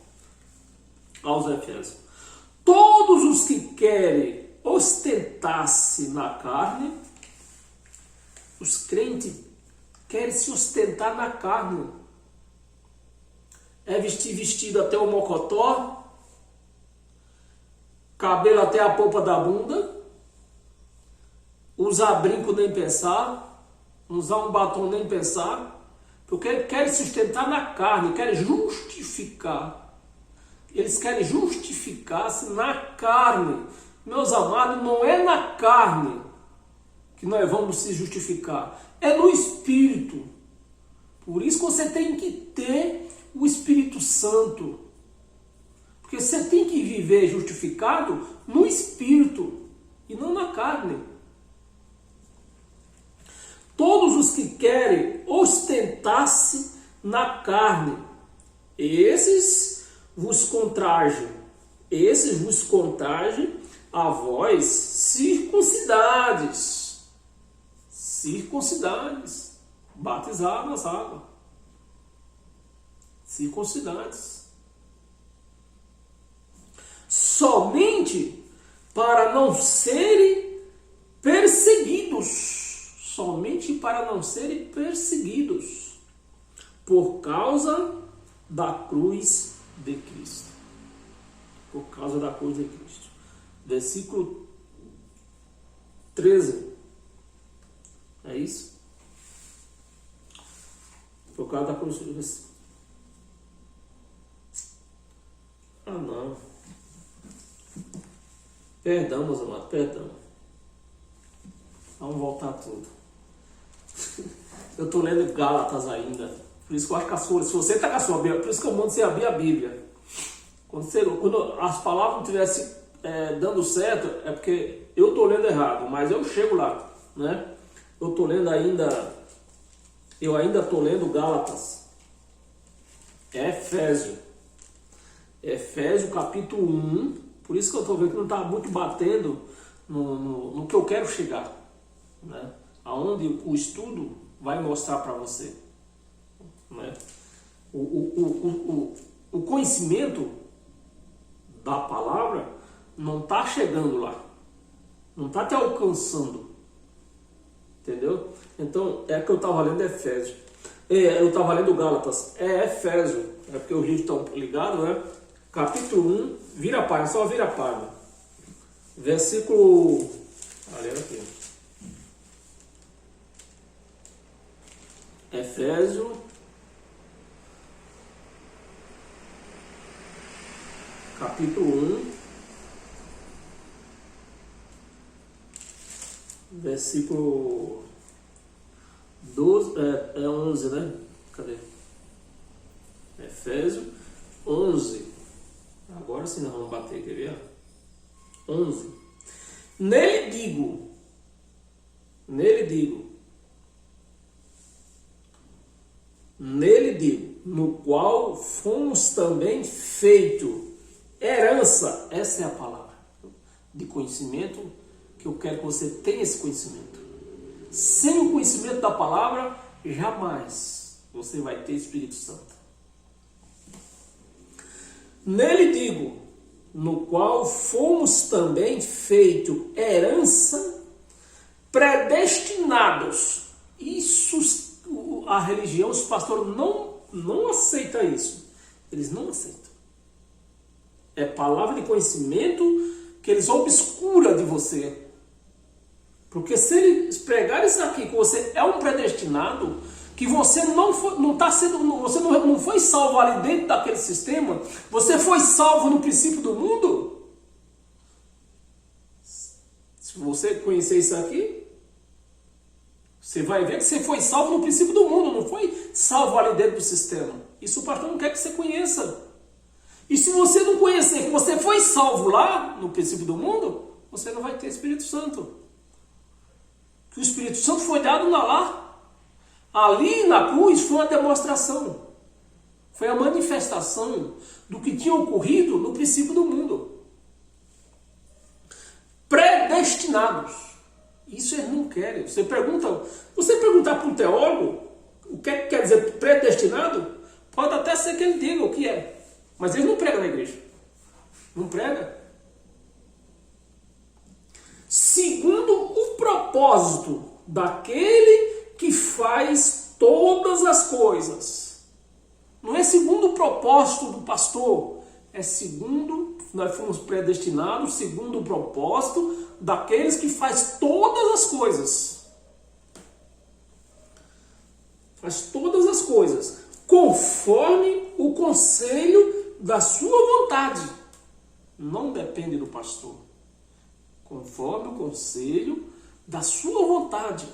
aos Efésios. Todos os que querem ostentar-se na carne, os crentes querem se ostentar na carne, é vestir vestido até o mocotó, cabelo até a polpa da bunda, usar brinco nem pensar, usar um batom nem pensar, porque querem se sustentar na carne, querem justificar. Eles querem justificar-se na carne. Meus amados, não é na carne que nós vamos se justificar, é no Espírito. Por isso que você tem que ter o Espírito Santo. Porque você tem que viver justificado no Espírito e não na carne. Todos os que querem ostentar-se na carne, esses vos contragem a vós circuncidades, batizados nas águas, circuncidades, somente para não serem perseguidos, por causa da cruz de Cristo. Por causa da cruz de Cristo. Versículo 13. É isso? Por causa da cruz de Cristo. Ah, não. Perdão, meus amados, perdão. Vamos voltar tudo. Eu estou lendo Gálatas ainda. Por isso que eu acho que se você está com a sua Bíblia, por isso que eu mando você abrir a Bíblia. Quando as palavras não estivessem dando certo, é porque eu estou lendo errado, mas eu chego lá, né? Eu estou lendo ainda, eu ainda estou lendo Gálatas. Efésios capítulo 1, por isso que eu estou vendo que não está muito batendo no que eu quero chegar, né? Aonde o estudo vai mostrar para você, né? O conhecimento da palavra não está chegando lá, não está te alcançando, entendeu? Então é que eu estava lendo Efésios, eu estava lendo Gálatas, Efésio, é porque os livros estão ligados, né? Capítulo 1, vira a página, só vira a página, versículo, olha aqui, Efésio capítulo 1, versículo 12, 11, né? Cadê? Efésios 11. Agora sim nós vamos bater, quer ver? 11. Nele digo, Nele digo, no qual fomos também feito herança. Essa é a palavra de conhecimento, que eu quero que você tenha esse conhecimento. Sem o conhecimento da palavra, jamais você vai ter Espírito Santo. Nele digo, no qual fomos também feito herança, predestinados. Isso, a religião, os pastores não aceitam isso. Eles não aceitam. É palavra de conhecimento que eles obscuram de você. Porque se eles pregarem isso aqui, que você é um predestinado, que você você não foi salvo ali dentro daquele sistema, você foi salvo no princípio do mundo. Se você conhecer isso aqui, você vai ver que você foi salvo no princípio do mundo, não foi salvo ali dentro do sistema. Isso o pastor não quer que você conheça. E se você não conhecer que você foi salvo lá no princípio do mundo, você não vai ter Espírito Santo. Que o Espírito Santo foi dado lá. Ali na cruz foi uma demonstração. Foi a manifestação do que tinha ocorrido no princípio do mundo. Predestinados. Isso eles não querem. Você perguntar para um teólogo o que quer dizer predestinado, pode até ser que ele diga o que é. Mas eles não pregam na igreja. Não prega. Segundo o propósito daquele que faz todas as coisas. Não é segundo o propósito do pastor. É segundo, nós fomos predestinados, segundo o propósito daqueles que faz todas as coisas. Faz todas as coisas. Conforme o conselho da sua vontade. Não depende do pastor. Conforme o conselho da sua vontade.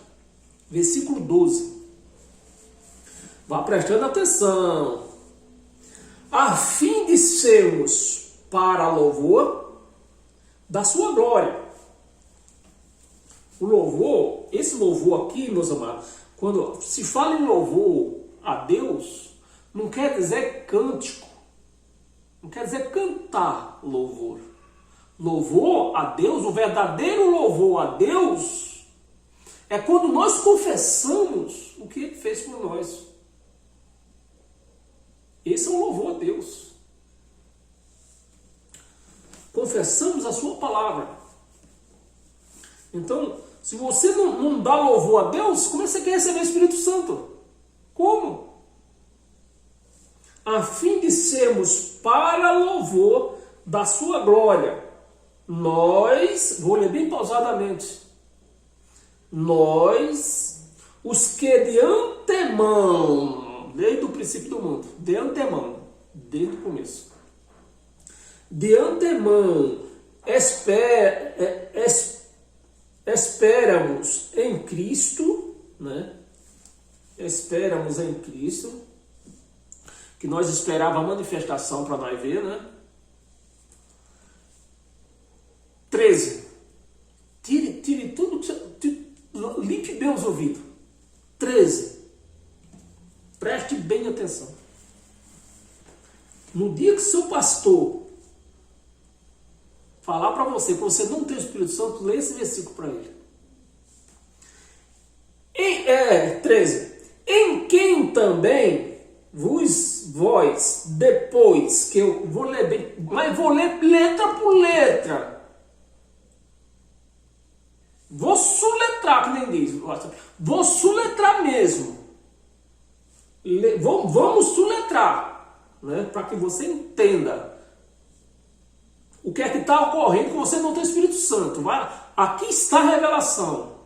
Versículo 12. Vá prestando atenção. A fim de sermos para louvor da sua glória. O louvor, esse louvor aqui, meus amados, quando se fala em louvor a Deus, não quer dizer cântico. Não quer dizer cantar louvor. Louvor a Deus, o verdadeiro louvor a Deus, é quando nós confessamos o que Ele fez por nós. Esse é um louvor a Deus. Confessamos a sua palavra. Então, se você não dá louvor a Deus, como é que você quer receber o Espírito Santo? Como? A fim de sermos para louvor da sua glória. Nós, vou ler bem pausadamente, nós, os que de antemão, desde o princípio do mundo, de antemão, desde o começo, de antemão, esperamos em Cristo, né? Esperamos em Cristo, que nós esperávamos a manifestação para nós ver, né? 13. Tire tudo, limpe bem os ouvidos. 13. Preste bem atenção. No dia que seu pastor falar para você que você não tem o Espírito Santo, leia esse versículo para ele. 13. Em quem também vós, depois que eu vou ler bem, mas vou ler letra por letra. Vou soletrar, que nem diz. Vou soletrar mesmo. Vamos soletrar, né, para que você entenda o que é que está ocorrendo que você não tem Espírito Santo. Aqui está a revelação.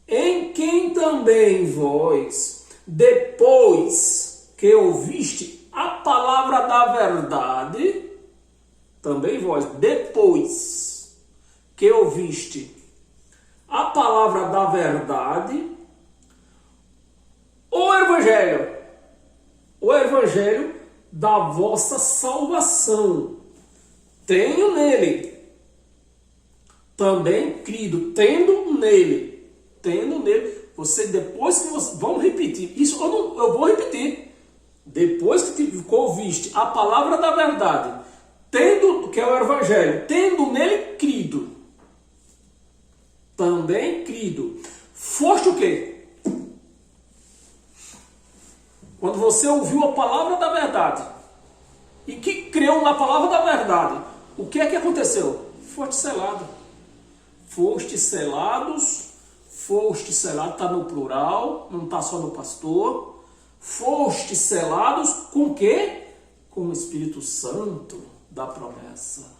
Em quem também vós, depois que ouviste a palavra da verdade, também vós, depois que ouviste a palavra da verdade, o evangelho da vossa salvação, tenho nele também crido, tendo nele, Você, depois que você... Vamos repetir. Isso eu vou repetir. Depois que ouviste a palavra da verdade, que é o Evangelho, tendo nele crido, também crido, foste o quê? Quando você ouviu a palavra da verdade e que creu na palavra da verdade, o que é que aconteceu? Foste selado. Foste selados, está no plural, não está só no pastor. Foste selados com o quê? Com o Espírito Santo da promessa.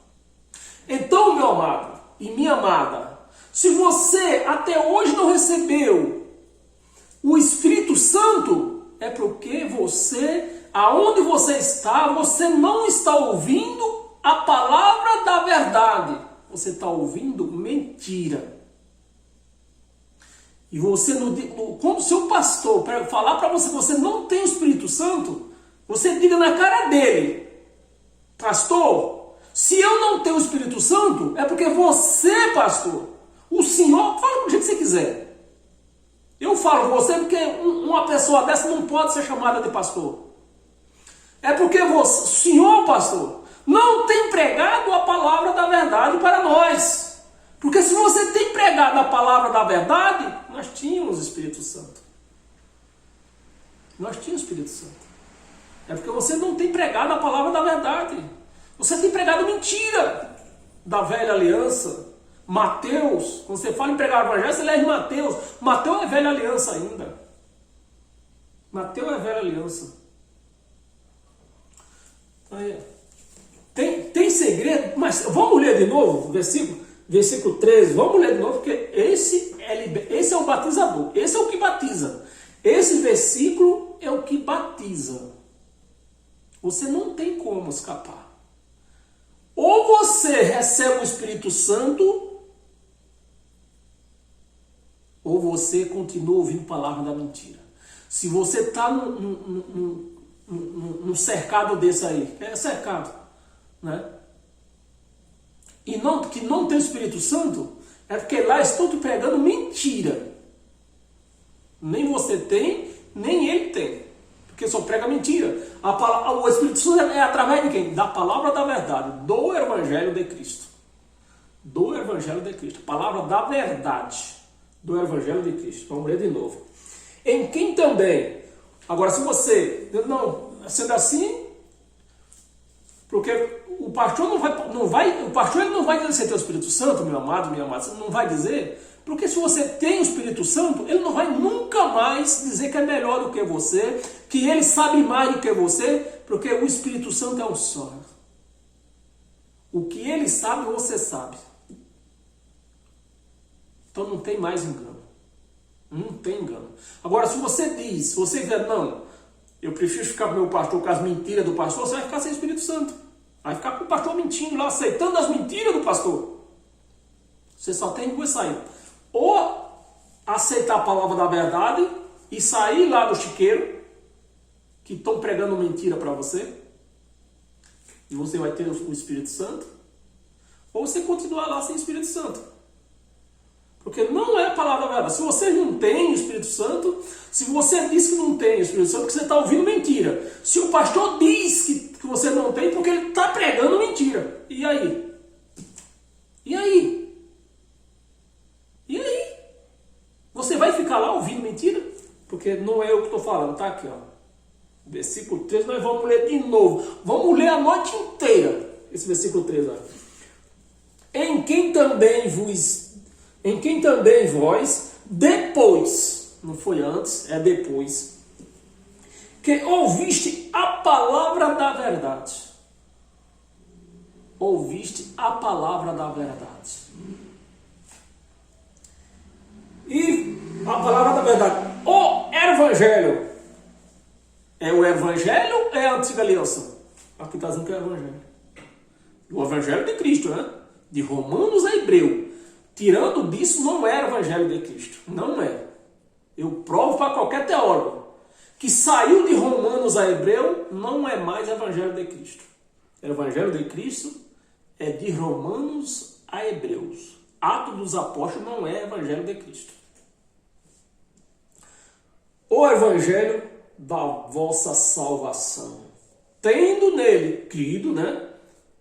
Então, meu amado e minha amada, se você até hoje não recebeu o Espírito Santo, é porque você, aonde você está, você não está ouvindo a palavra da verdade. Você está ouvindo mentira. E você, quando o seu pastor falar para você que você não tem o Espírito Santo, você diga na cara dele: pastor, se eu não tenho o Espírito Santo, é porque você, pastor, o senhor, fala do jeito que você quiser. Eu falo com você porque uma pessoa dessa não pode ser chamada de pastor. É porque você, o senhor, pastor, não tem pregado a palavra da verdade para nós. Porque se você tem pregado a palavra da verdade, nós tínhamos o Espírito Santo. Nós tínhamos o Espírito Santo. É porque você não tem pregado a palavra da verdade. Você tem pregado mentira da velha aliança. Mateus, quando você fala em pregar o evangelho, você lê em Mateus. Mateus é velha aliança ainda. Mateus é velha aliança. Tem segredo, mas vamos ler de novo o versículo 13. Vamos ler de novo, porque esse é o batizador. Esse é o que batiza. Esse versículo é o que batiza. Você não tem como escapar. Ou você recebe o Espírito Santo, ou você continua ouvindo a palavra da mentira. Se você está num cercado desse aí, é cercado, né? E que não tem o Espírito Santo, é porque lá estão te pregando mentira. Nem você tem, nem ele tem. Porque só prega mentira. O Espírito Santo é através de quem? Da palavra da verdade, do Evangelho de Cristo. Do Evangelho de Cristo. Palavra da verdade. Do Evangelho de Cristo. Vamos ler de novo. Em quem também. Agora, se você não sendo assim, porque o pastor não vai dizer que você tem o Espírito Santo, meu amado, minha amada, não vai dizer, porque se você tem o Espírito Santo, ele não vai nunca mais dizer que é melhor do que você, que ele sabe mais do que você, porque o Espírito Santo é um só. O que ele sabe, você sabe. Então não tem mais engano. Não tem engano. Agora, se você diz, não, eu prefiro ficar com o meu pastor com as mentiras do pastor, você vai ficar sem o Espírito Santo. Vai ficar com o pastor mentindo lá, aceitando as mentiras do pastor. Você só tem duas saídas. Ou aceitar a palavra da verdade e sair lá do chiqueiro, que estão pregando mentira para você, e você vai ter o Espírito Santo. Ou você continuar lá sem o Espírito Santo. Porque não é a palavra da verdade. Se você não tem o Espírito Santo, se você diz que não tem o Espírito Santo, porque você está ouvindo mentira. Se o pastor diz que você não tem, porque ele está pregando mentira. E aí? E aí? E aí? Você vai ficar lá ouvindo mentira? Porque não é eu que estou falando, tá aqui, ó. Versículo 13, nós vamos ler de novo. Vamos ler a noite inteira. Esse versículo 13, ó. Em quem também vós, depois, não foi antes, é depois, que ouviste a palavra da verdade. Ouviste a palavra da verdade. E a palavra da verdade, o Evangelho. É o Evangelho ou é a antiga aliança? Aqui está dizendo que é o Evangelho. O Evangelho de Cristo, né? De Romanos a Hebreu. Tirando disso, não é o Evangelho de Cristo. Não é. Eu provo para qualquer teólogo que saiu de Romanos a Hebreu, não é mais Evangelho de Cristo. O Evangelho de Cristo é de Romanos a Hebreus. Atos dos Apóstolos não é Evangelho de Cristo. o evangelho da vossa salvação, tendo nele crido, né?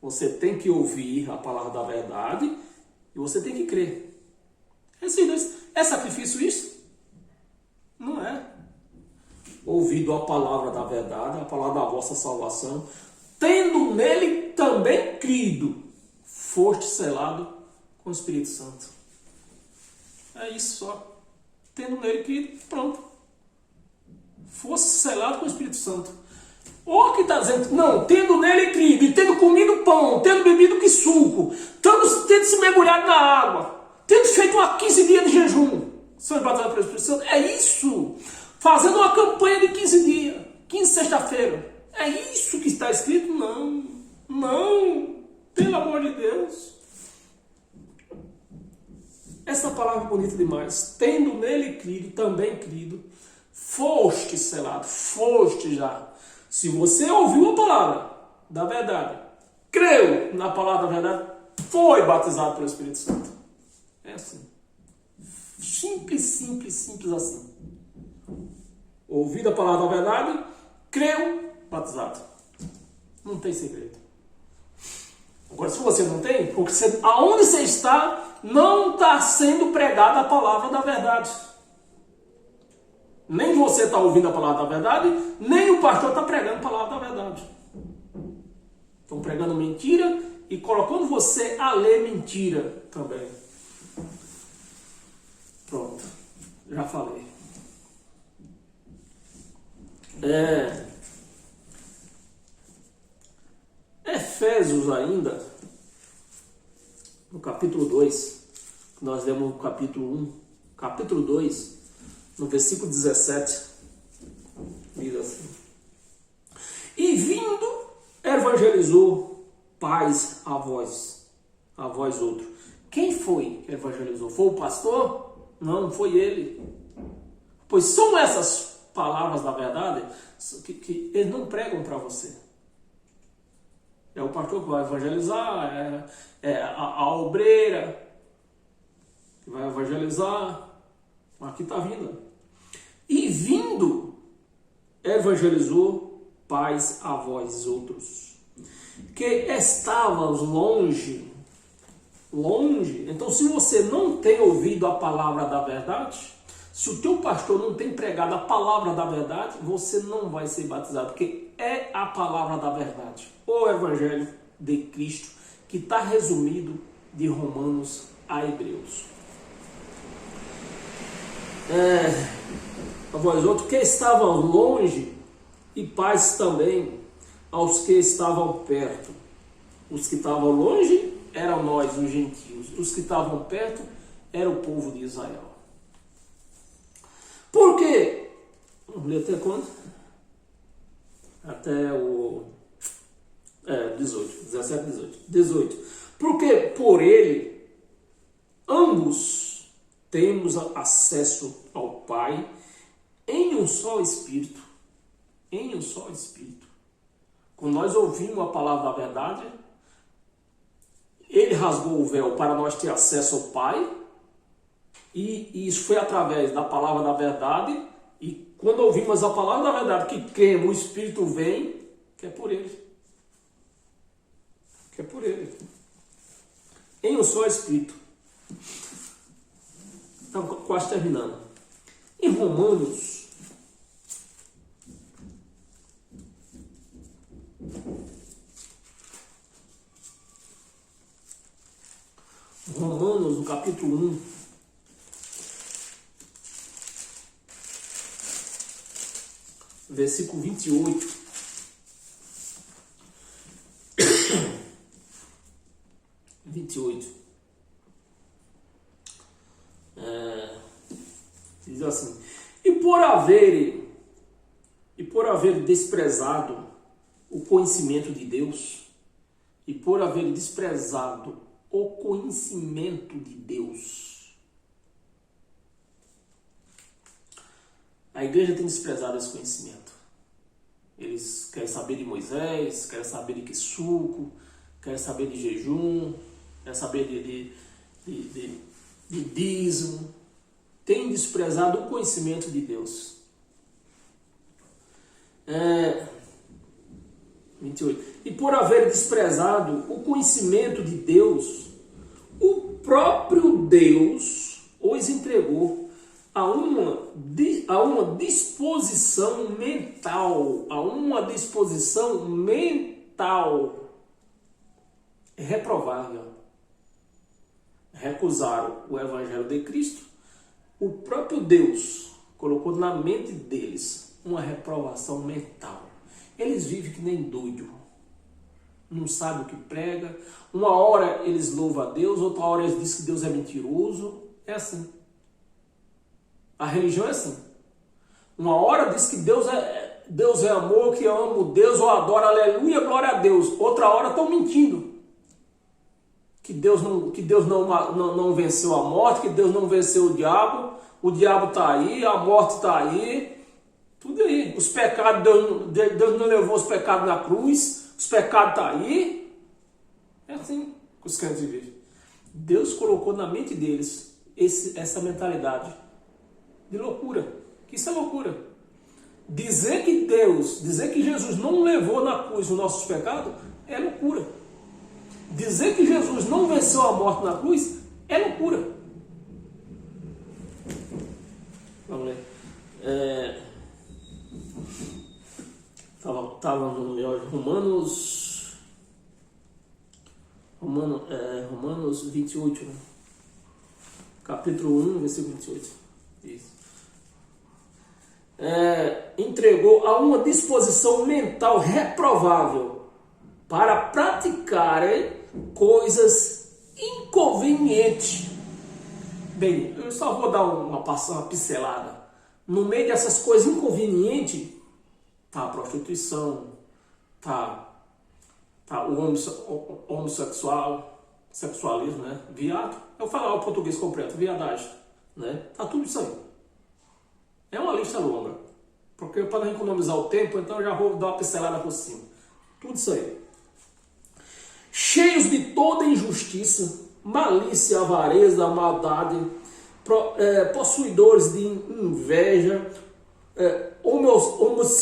Você tem que ouvir a palavra da verdade e você tem que crer. É sacrifício isso? Não é. Ouvido a palavra da verdade, a palavra da vossa salvação, tendo nele também crido, foste selado com o Espírito Santo. É isso só. Tendo nele crido, pronto. Fosse selado com o Espírito Santo. Ou que está dizendo, não, tendo nele crido, e tendo comido pão, tendo bebido que suco, tendo se mergulhado na água, tendo feito 15 dias de jejum, são batizados pelo Espírito Santo. É isso. Fazendo uma campanha de 15 dias, 15 sexta-feira. É isso que está escrito? Não. Não. Pelo amor de Deus. Essa palavra é bonita demais. Tendo nele crido, também crido, foste selado, foste já. Se você ouviu a palavra da verdade, creu na palavra da verdade, foi batizado pelo Espírito Santo. É assim. Simples, simples, simples assim. Ouvido a palavra da verdade, creu, batizado. Não tem segredo. Agora, se você não tem, porque aonde você está, não está sendo pregada a palavra da verdade. Nem você está ouvindo a palavra da verdade, nem o pastor está pregando a palavra da verdade. Estão pregando mentira e colocando você a ler mentira também. Pronto, já falei. Efésios ainda, no capítulo 2, nós lemos o capítulo 1, capítulo 2, no versículo 17, diz assim: e vindo, evangelizou paz a vós outro. Quem foi que evangelizou? Foi o pastor? Não, foi ele. Pois são essas palavras da verdade que eles não pregam para você. É o pastor que vai evangelizar, é a obreira que vai evangelizar. Aqui está vindo. E vindo, evangelizou paz a vós outros, que estávamos longe. Então, se você não tem ouvido a palavra da verdade, se o teu pastor não tem pregado a palavra da verdade, você não vai ser batizado, porque é a palavra da verdade, o evangelho de Cristo, que está resumido de Romanos a Hebreus. A vós outros que estavam longe, e paz também aos que estavam perto. Os que estavam longe eram nós, os gentios. Os que estavam perto era o povo de Israel. Por quê? Vamos ler até quando? Até o 18. Porque por ele ambos temos acesso ao Pai em um só Espírito. Em um só Espírito. Quando nós ouvimos a palavra da verdade, ele rasgou o véu para nós ter acesso ao Pai. E isso foi através da palavra da verdade. E quando ouvimos a palavra da verdade, que cremos, o Espírito vem, que é por ele. Que é por ele. Em um só Espírito. Estamos quase terminando. Em Romanos, no capítulo 1, versículo 28. Diz assim: e por haver desprezado o conhecimento de Deus, a igreja tem desprezado esse conhecimento. Eles querem saber de Moisés, querem saber de que suco, querem saber de jejum, querem saber de dízimo. Tem desprezado o conhecimento de Deus. 28. E por haver desprezado o conhecimento de Deus, o próprio Deus os entregou a uma disposição mental, reprovável. Recusaram o Evangelho de Cristo. O próprio Deus colocou na mente deles uma reprovação mental. Eles vivem que nem doido. Não sabem o que prega. Uma hora eles louvam a Deus, outra hora eles dizem que Deus é mentiroso. É assim. A religião é assim. Uma hora diz que Deus é amor, que eu amo Deus, ou adoro, aleluia, glória a Deus. Outra hora estão mentindo. Que Deus não venceu a morte, que Deus não venceu o diabo está aí, a morte está aí, tudo aí. Os pecados, Deus não levou os pecados na cruz, os pecados estão aí. É assim que os crentes vivem. Deus colocou na mente deles essa mentalidade de loucura, que isso é loucura. Dizer que Jesus não levou na cruz os nossos pecados é loucura. Dizer que Jesus não venceu a morte na cruz é loucura. Vamos ler. Estava no Romanos 28, né? Capítulo 1, versículo 28. Isso. Entregou a uma disposição mental reprovável para praticarem coisas inconvenientes. Bem, eu só vou dar uma pincelada. No meio dessas coisas inconvenientes, tá a prostituição, tá o homossexualismo, né? Viado. Eu falo o português completo, viadagem, né? Tá tudo isso aí. É uma lista longa. Porque para não economizar o tempo, então eu já vou dar uma pincelada por cima. Tudo isso aí. Cheios de toda injustiça, malícia, avareza, maldade, possuidores de inveja,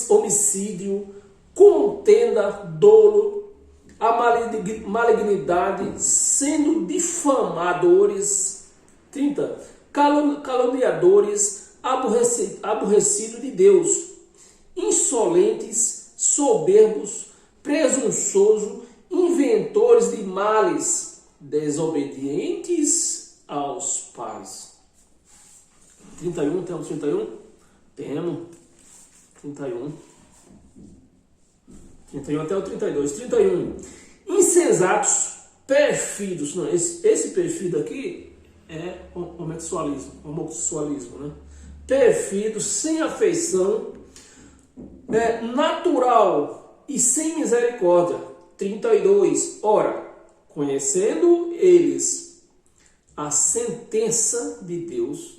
homicídio, contenda, dolo, a malignidade, sendo difamadores. 30. Caluniadores, aborrecidos de Deus, insolentes, soberbos, presunçosos, inventores de males, desobedientes aos pais. 31, temos 31? Temos 31. 31 até o 32. 31. Insensatos, perfidos. Não, esse perfido aqui é homossexualismo, né? Perfido, sem afeição, natural e sem misericórdia. 32. Ora, conhecendo eles a sentença de Deus,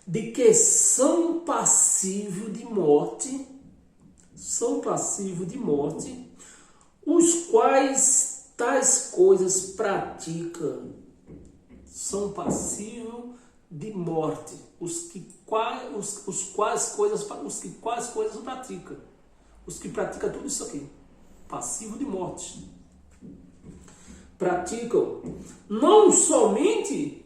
de que são passíveis de morte, os quais tais coisas praticam. São passíveis de morte, os que quais coisas praticam. Os que praticam tudo isso aqui, passivo de morte. Praticam não somente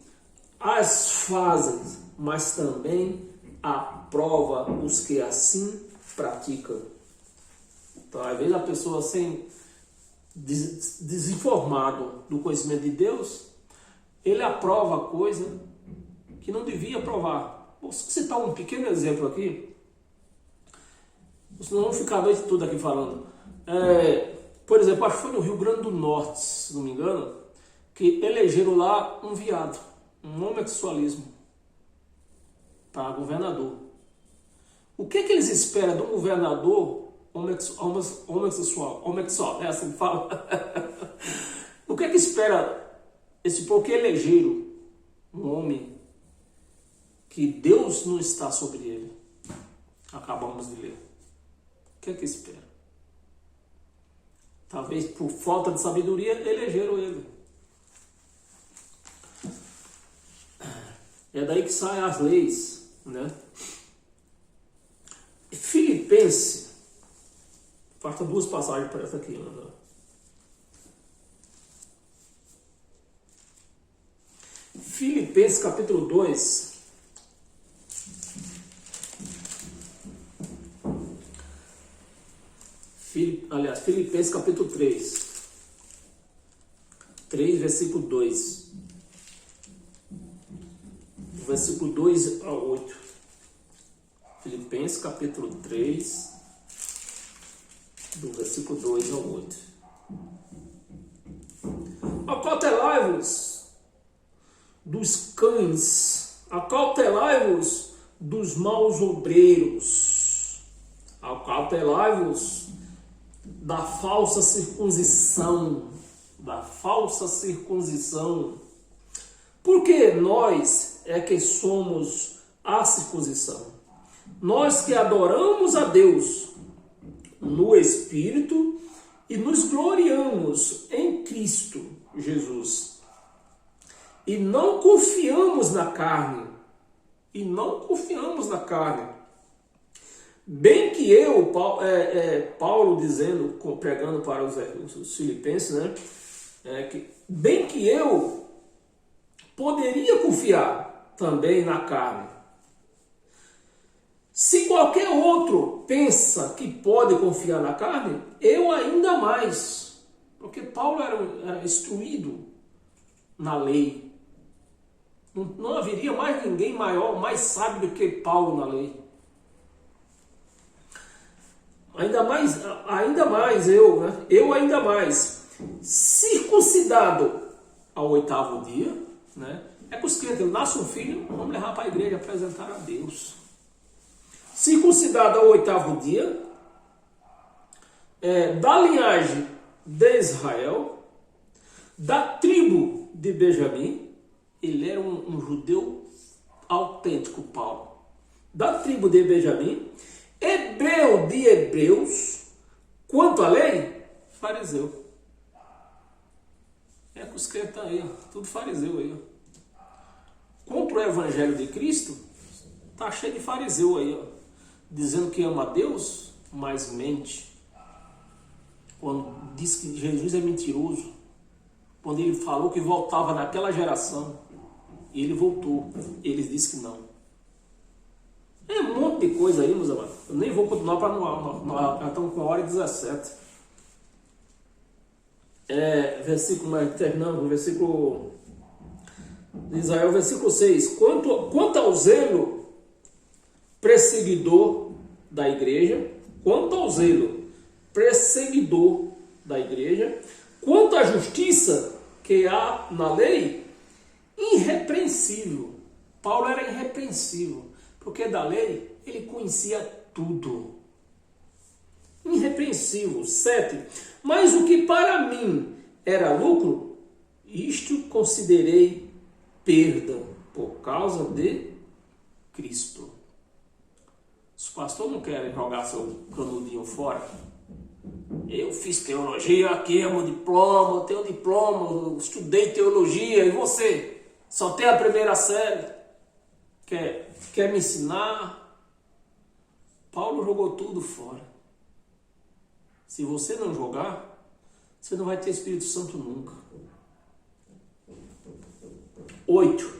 as fazem, mas também aprova os que assim praticam. Então, às vezes a pessoa desinformado do conhecimento de Deus, ele aprova coisa que não devia aprovar. Vou citar um pequeno exemplo aqui, senão vamos ficar a noite toda aqui falando. Por exemplo, acho que foi no Rio Grande do Norte, se não me engano, que elegeram lá um viado, um homossexualismo, para governador. O que eles esperam de um governador homossexual? É assim que fala. O que espera esse povo que elegeram um homem que Deus não está sobre ele? Acabamos de ler. O que espera? Talvez por falta de sabedoria elegeram ele. É daí que saem as leis, né? Filipenses, falta duas passagens para essa aqui, né? Filipenses capítulo 2. Filipenses capítulo 3. 3, versículo 2. Versículo 2 a 8. Filipenses capítulo 3, do versículo 2 ao 8. Acautelai-vos dos cães, acautelai-vos dos maus obreiros, acautelai-vos da falsa circuncisão, porque nós é que somos a circuncisão, nós que adoramos a Deus no Espírito e nos gloriamos em Cristo Jesus, e não confiamos na carne, bem que eu, Paulo dizendo, pregando para os filipenses, né, bem que eu poderia confiar também na carne. Se qualquer outro pensa que pode confiar na carne, eu ainda mais, porque Paulo era instruído na lei. Não haveria mais ninguém maior, mais sábio do que Paulo na lei. Ainda mais eu, né? Eu ainda mais, circuncidado ao 8º dia, né? É que os crentes, nasce um filho, vamos levar para a igreja apresentar a Deus. Circuncidado ao 8º dia, da linhagem de Israel, da tribo de Benjamim. Ele era um judeu autêntico, Paulo. Da tribo de Benjamim, hebreu de hebreus, quanto à lei, fariseu. É que os crentes estão aí, tudo fariseu aí. Contra o evangelho de Cristo, tá cheio de fariseu aí, ó, dizendo que ama a Deus, mas mente. Quando diz que Jesus é mentiroso, quando ele falou que voltava naquela geração, e ele voltou, eles disseram que não. É um monte de coisa aí, meus amados. Eu nem vou continuar para não. Já estamos com 1h17. Terminando, versículo de Israel, versículo 6. Quanto ao zelo perseguidor da igreja, quanto à justiça que há na lei, irrepreensível. Paulo era irrepreensível, porque da lei ele conhecia tudo. Irrepreensível. 7. Mas o que para mim era lucro, isto considerei perda por causa de Cristo. Os pastores não querem jogar seu canudinho fora. Eu fiz teologia aqui, eu tenho diploma, eu estudei teologia, e você? Só tem a primeira série? Quer me ensinar? Paulo jogou tudo fora. Se você não jogar, você não vai ter Espírito Santo nunca. 8.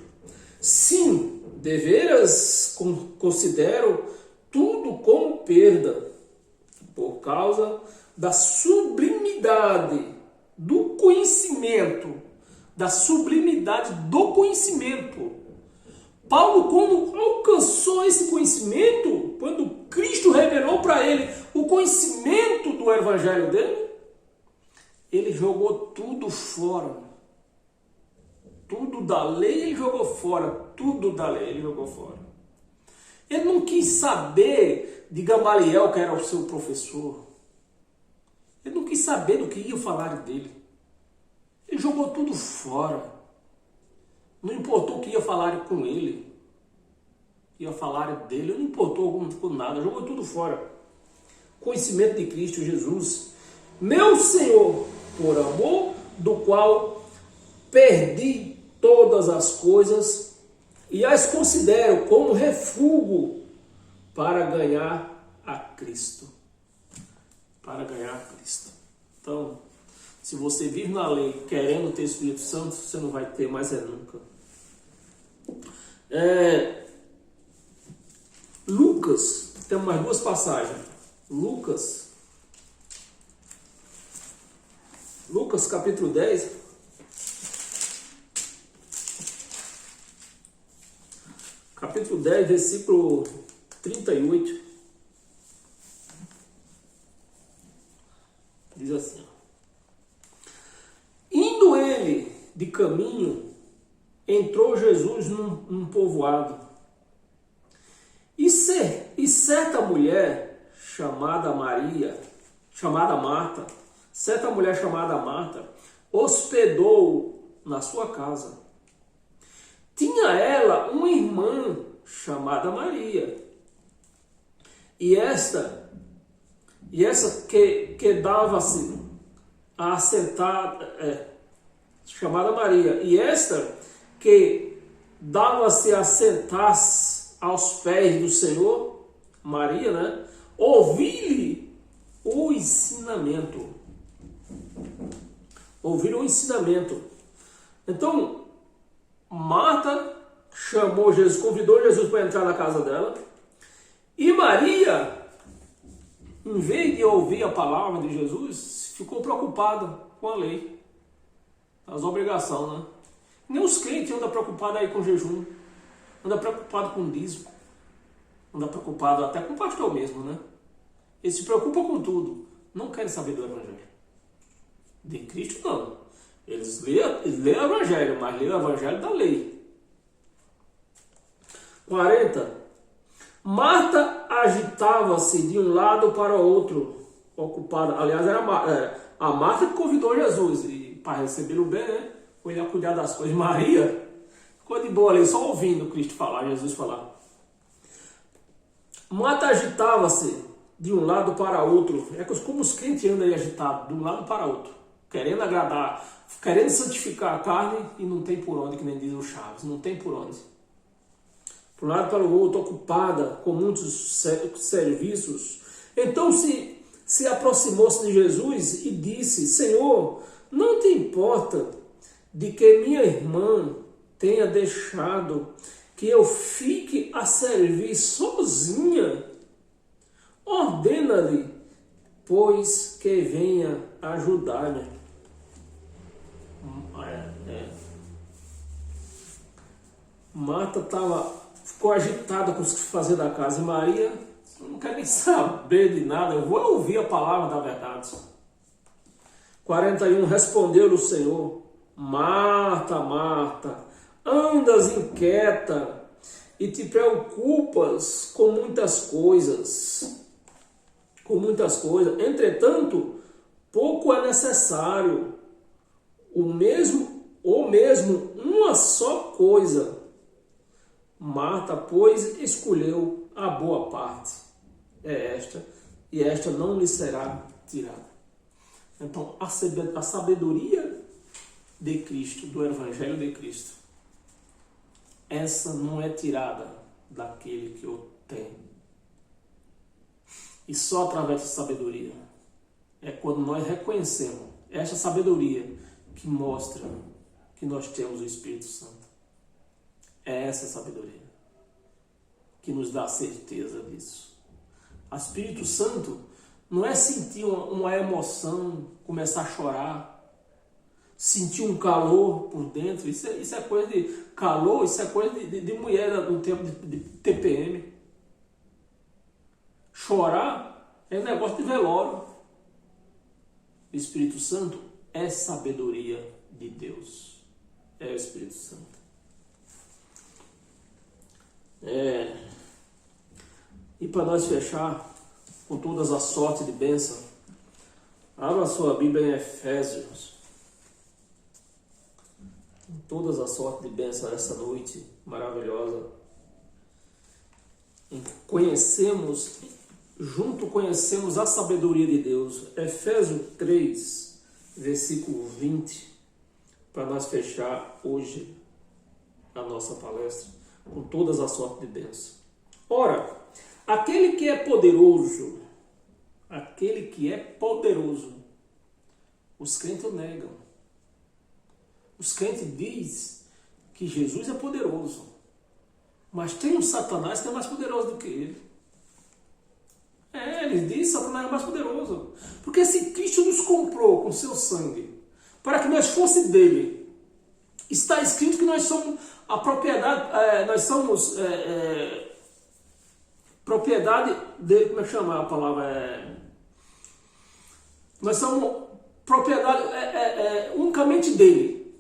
Sim, deveras considero tudo como perda, por causa da sublimidade do conhecimento. Paulo, quando alcançou esse conhecimento, quando Cristo revelou para ele o conhecimento do evangelho dele, ele jogou tudo fora. Tudo da lei ele jogou fora. Ele não quis saber de Gamaliel, que era o seu professor. Ele não quis saber do que ia falar dele. Ele jogou tudo fora. Não importou o que ia falar com ele. Ia falar dele, não importou com nada. Jogou tudo fora. Conhecimento de Cristo Jesus, meu Senhor, por amor do qual perdi todas as coisas e as considero como refúgio para ganhar a Cristo. Para ganhar a Cristo. Então, se você vive na lei querendo ter Espírito Santo, você não vai ter mais nunca. Lucas, temos mais duas passagens. Lucas capítulo 10. Capítulo 10, versículo 38. Diz assim: indo ele de caminho, entrou Jesus num povoado. E certa mulher chamada Marta, hospedou na sua casa. Tinha ela uma irmã chamada Maria. E esta que dava-se a sentar, chamada Maria. E esta que dava-se a sentar aos pés do Senhor, Maria, né? Ouvi-lhe o ensinamento. Então, Marta chamou Jesus, convidou Jesus para entrar na casa dela. E Maria, em vez de ouvir a palavra de Jesus, ficou preocupada com a lei, as obrigações, né? Nem os crentes andam preocupados aí com jejum, andam preocupados com dízimo, andam preocupados até com o pastor mesmo, né? Eles se preocupam com tudo, não querem saber do Evangelho. De Cristo não. Eles leem o Evangelho, mas leem o Evangelho da lei. 40. Marta agitava-se de um lado para o outro, ocupada. Aliás, era a Marta que convidou Jesus, e para receber o bem, né? Foi lá cuidar das coisas. Maria ficou de boa ali, só ouvindo Cristo falar, Jesus falar. Marta agitava-se de um lado para outro. É como os crentes andam aí agitados, de um lado para outro, querendo agradar, querendo santificar a carne, e não tem por onde, que nem diz o Chaves, não tem por onde. Por um lado para o outro, ocupada com muitos serviços. Então se aproximou-se de Jesus e disse: Senhor, não te importa de que minha irmã tenha deixado que eu fique a servir sozinha? Ordena-lhe, pois, que venha ajudar-me. Marta ficou agitada com o que fazer da casa. E Maria não quer nem saber de nada. Eu vou ouvir a palavra da verdade. 41. Respondeu-lhe o Senhor: Marta, Marta, andas inquieta e te preocupas com muitas coisas. Entretanto, pouco é necessário, ou mesmo uma só coisa. Marta, pois, escolheu a boa parte, e esta não lhe será tirada. Então, a sabedoria de Cristo, do Evangelho de Cristo, essa não é tirada daquele que o tem. E só através da sabedoria é quando nós reconhecemos esta sabedoria que mostra que nós temos o Espírito Santo. É essa sabedoria que nos dá a certeza disso. O Espírito Santo não é sentir uma emoção, começar a chorar, sentir um calor por dentro. Isso é coisa de calor, isso é coisa de mulher no tempo de TPM. Chorar é negócio de velório. O Espírito Santo é sabedoria de Deus. É o Espírito Santo. E para nós fechar com todas as sortes de bênção, abra a sua Bíblia em Efésios. Todas as sortes de bênção nessa noite maravilhosa. Conhecemos a sabedoria de Deus. Efésios 3, versículo 20, para nós fechar hoje a nossa palestra. com todas as sortes de bênçãos. Ora, aquele que é poderoso, os crentes o negam. Os crentes dizem que Jesus é poderoso, mas tem um Satanás que é mais poderoso do que ele. Eles dizem que Satanás é mais poderoso. Porque se Cristo nos comprou com seu sangue, para que nós fosse dele, está escrito que nós somos a propriedade, propriedade dele, como é que chama a palavra? Nós somos propriedade unicamente dele.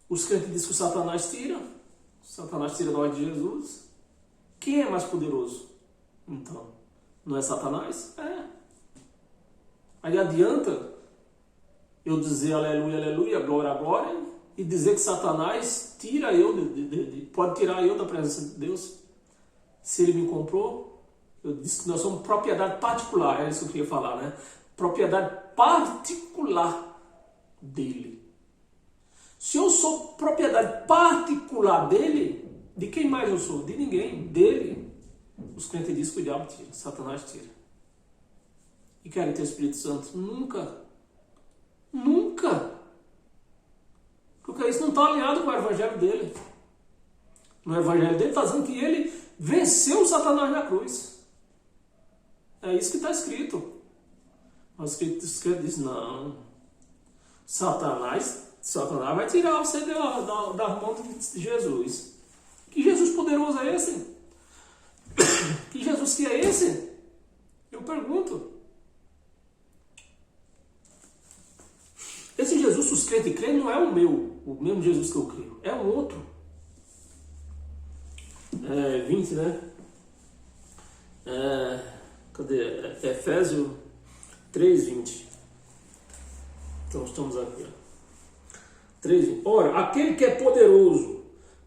Os crentes dizem que o Satanás tira nós de Jesus. Quem é mais poderoso? Então, não é Satanás? Aí adianta eu dizer aleluia, aleluia, glória, glória, e dizer que Satanás tira eu, pode tirar eu da presença de Deus. Se ele me comprou, eu disse que nós somos propriedade particular, é isso que eu queria falar, né? Propriedade particular dele. Se eu sou propriedade particular dele, de quem mais eu sou? De ninguém, dele. Os crentes dizem que o diabo tira, Satanás tira. E querem ter o Espírito Santo? Nunca. Nunca. Porque isso não está alinhado com o evangelho dele. No evangelho dele está dizendo que ele venceu o Satanás na cruz. É isso que está escrito. Mas os crentes dizem, não. Satanás vai tirar você da mão de Jesus. Que Jesus poderoso é esse? Que Jesus que é esse? Eu pergunto. Esse Jesus que os crentes creem não é o mesmo Jesus que eu creio. É um outro. 20, né? Cadê? Efésios 3:20. Então estamos aqui. 3:20. Ora, aquele que é poderoso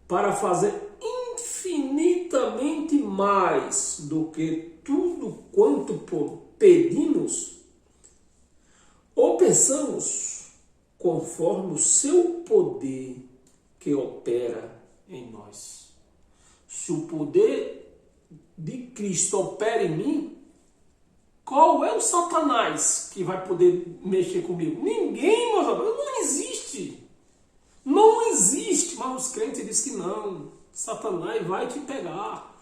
para fazer infinitamente mais do que tudo quanto pedimos ou pensamos, conforme o seu poder que opera em nós. Se o poder de Cristo opera em mim, qual é o Satanás que vai poder mexer comigo? Ninguém, meus amigos, não existe. Não existe. Mas os crentes dizem que não. Satanás vai te pegar.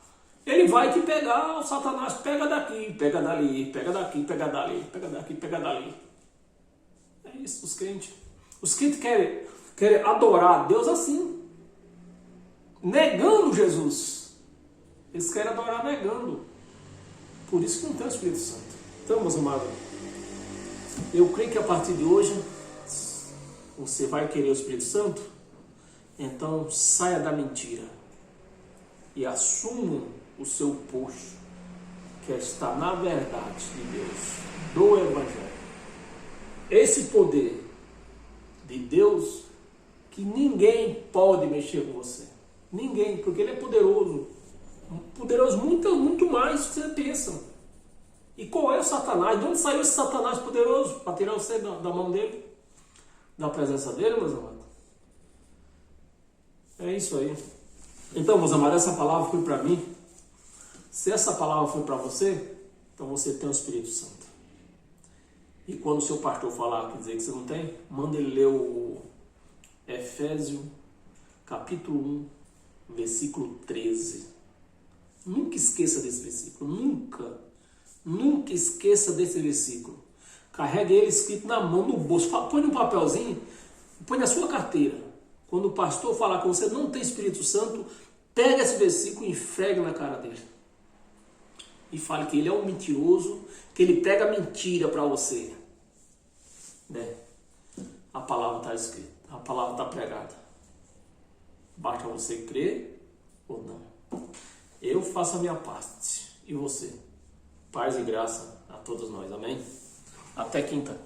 Ele vai te pegar. O Satanás pega daqui, pega dali, pega daqui, pega dali, pega daqui, pega dali. É isso, os crentes. Os crentes querem adorar a Deus assim, negando Jesus. Eles querem adorar negando. Por isso que não tem o Espírito Santo. Então, meus amados, eu creio que a partir de hoje você vai querer o Espírito Santo. Então saia da mentira e assuma o seu posto, que está na verdade de Deus, do Evangelho. Esse poder de Deus que ninguém pode mexer com você. Ninguém, porque ele é poderoso. Poderoso muito mais do que você pensa. E qual é o Satanás? De onde saiu esse Satanás poderoso? Para tirar você da mão dele? Da presença dele, meus amados? É isso aí. Então, meus amados, essa palavra foi para mim. Se essa palavra foi para você, então você tem o Espírito Santo. E quando o seu pastor falar, quer dizer que você não tem, manda ele ler o Efésios, capítulo 1, versículo 13. Nunca esqueça desse versículo. Nunca esqueça desse versículo. Carregue ele escrito na mão, no bolso. Põe no papelzinho, põe na sua carteira. Quando o pastor falar que você não tem Espírito Santo, pega esse versículo e esfrega na cara dele. E fale que ele é um mentiroso, que ele prega mentira para você. Né? A palavra está escrita, a palavra está pregada. Basta você crer ou não. Eu faço a minha parte. E você? Paz e graça a todos nós. Amém? Até quinta.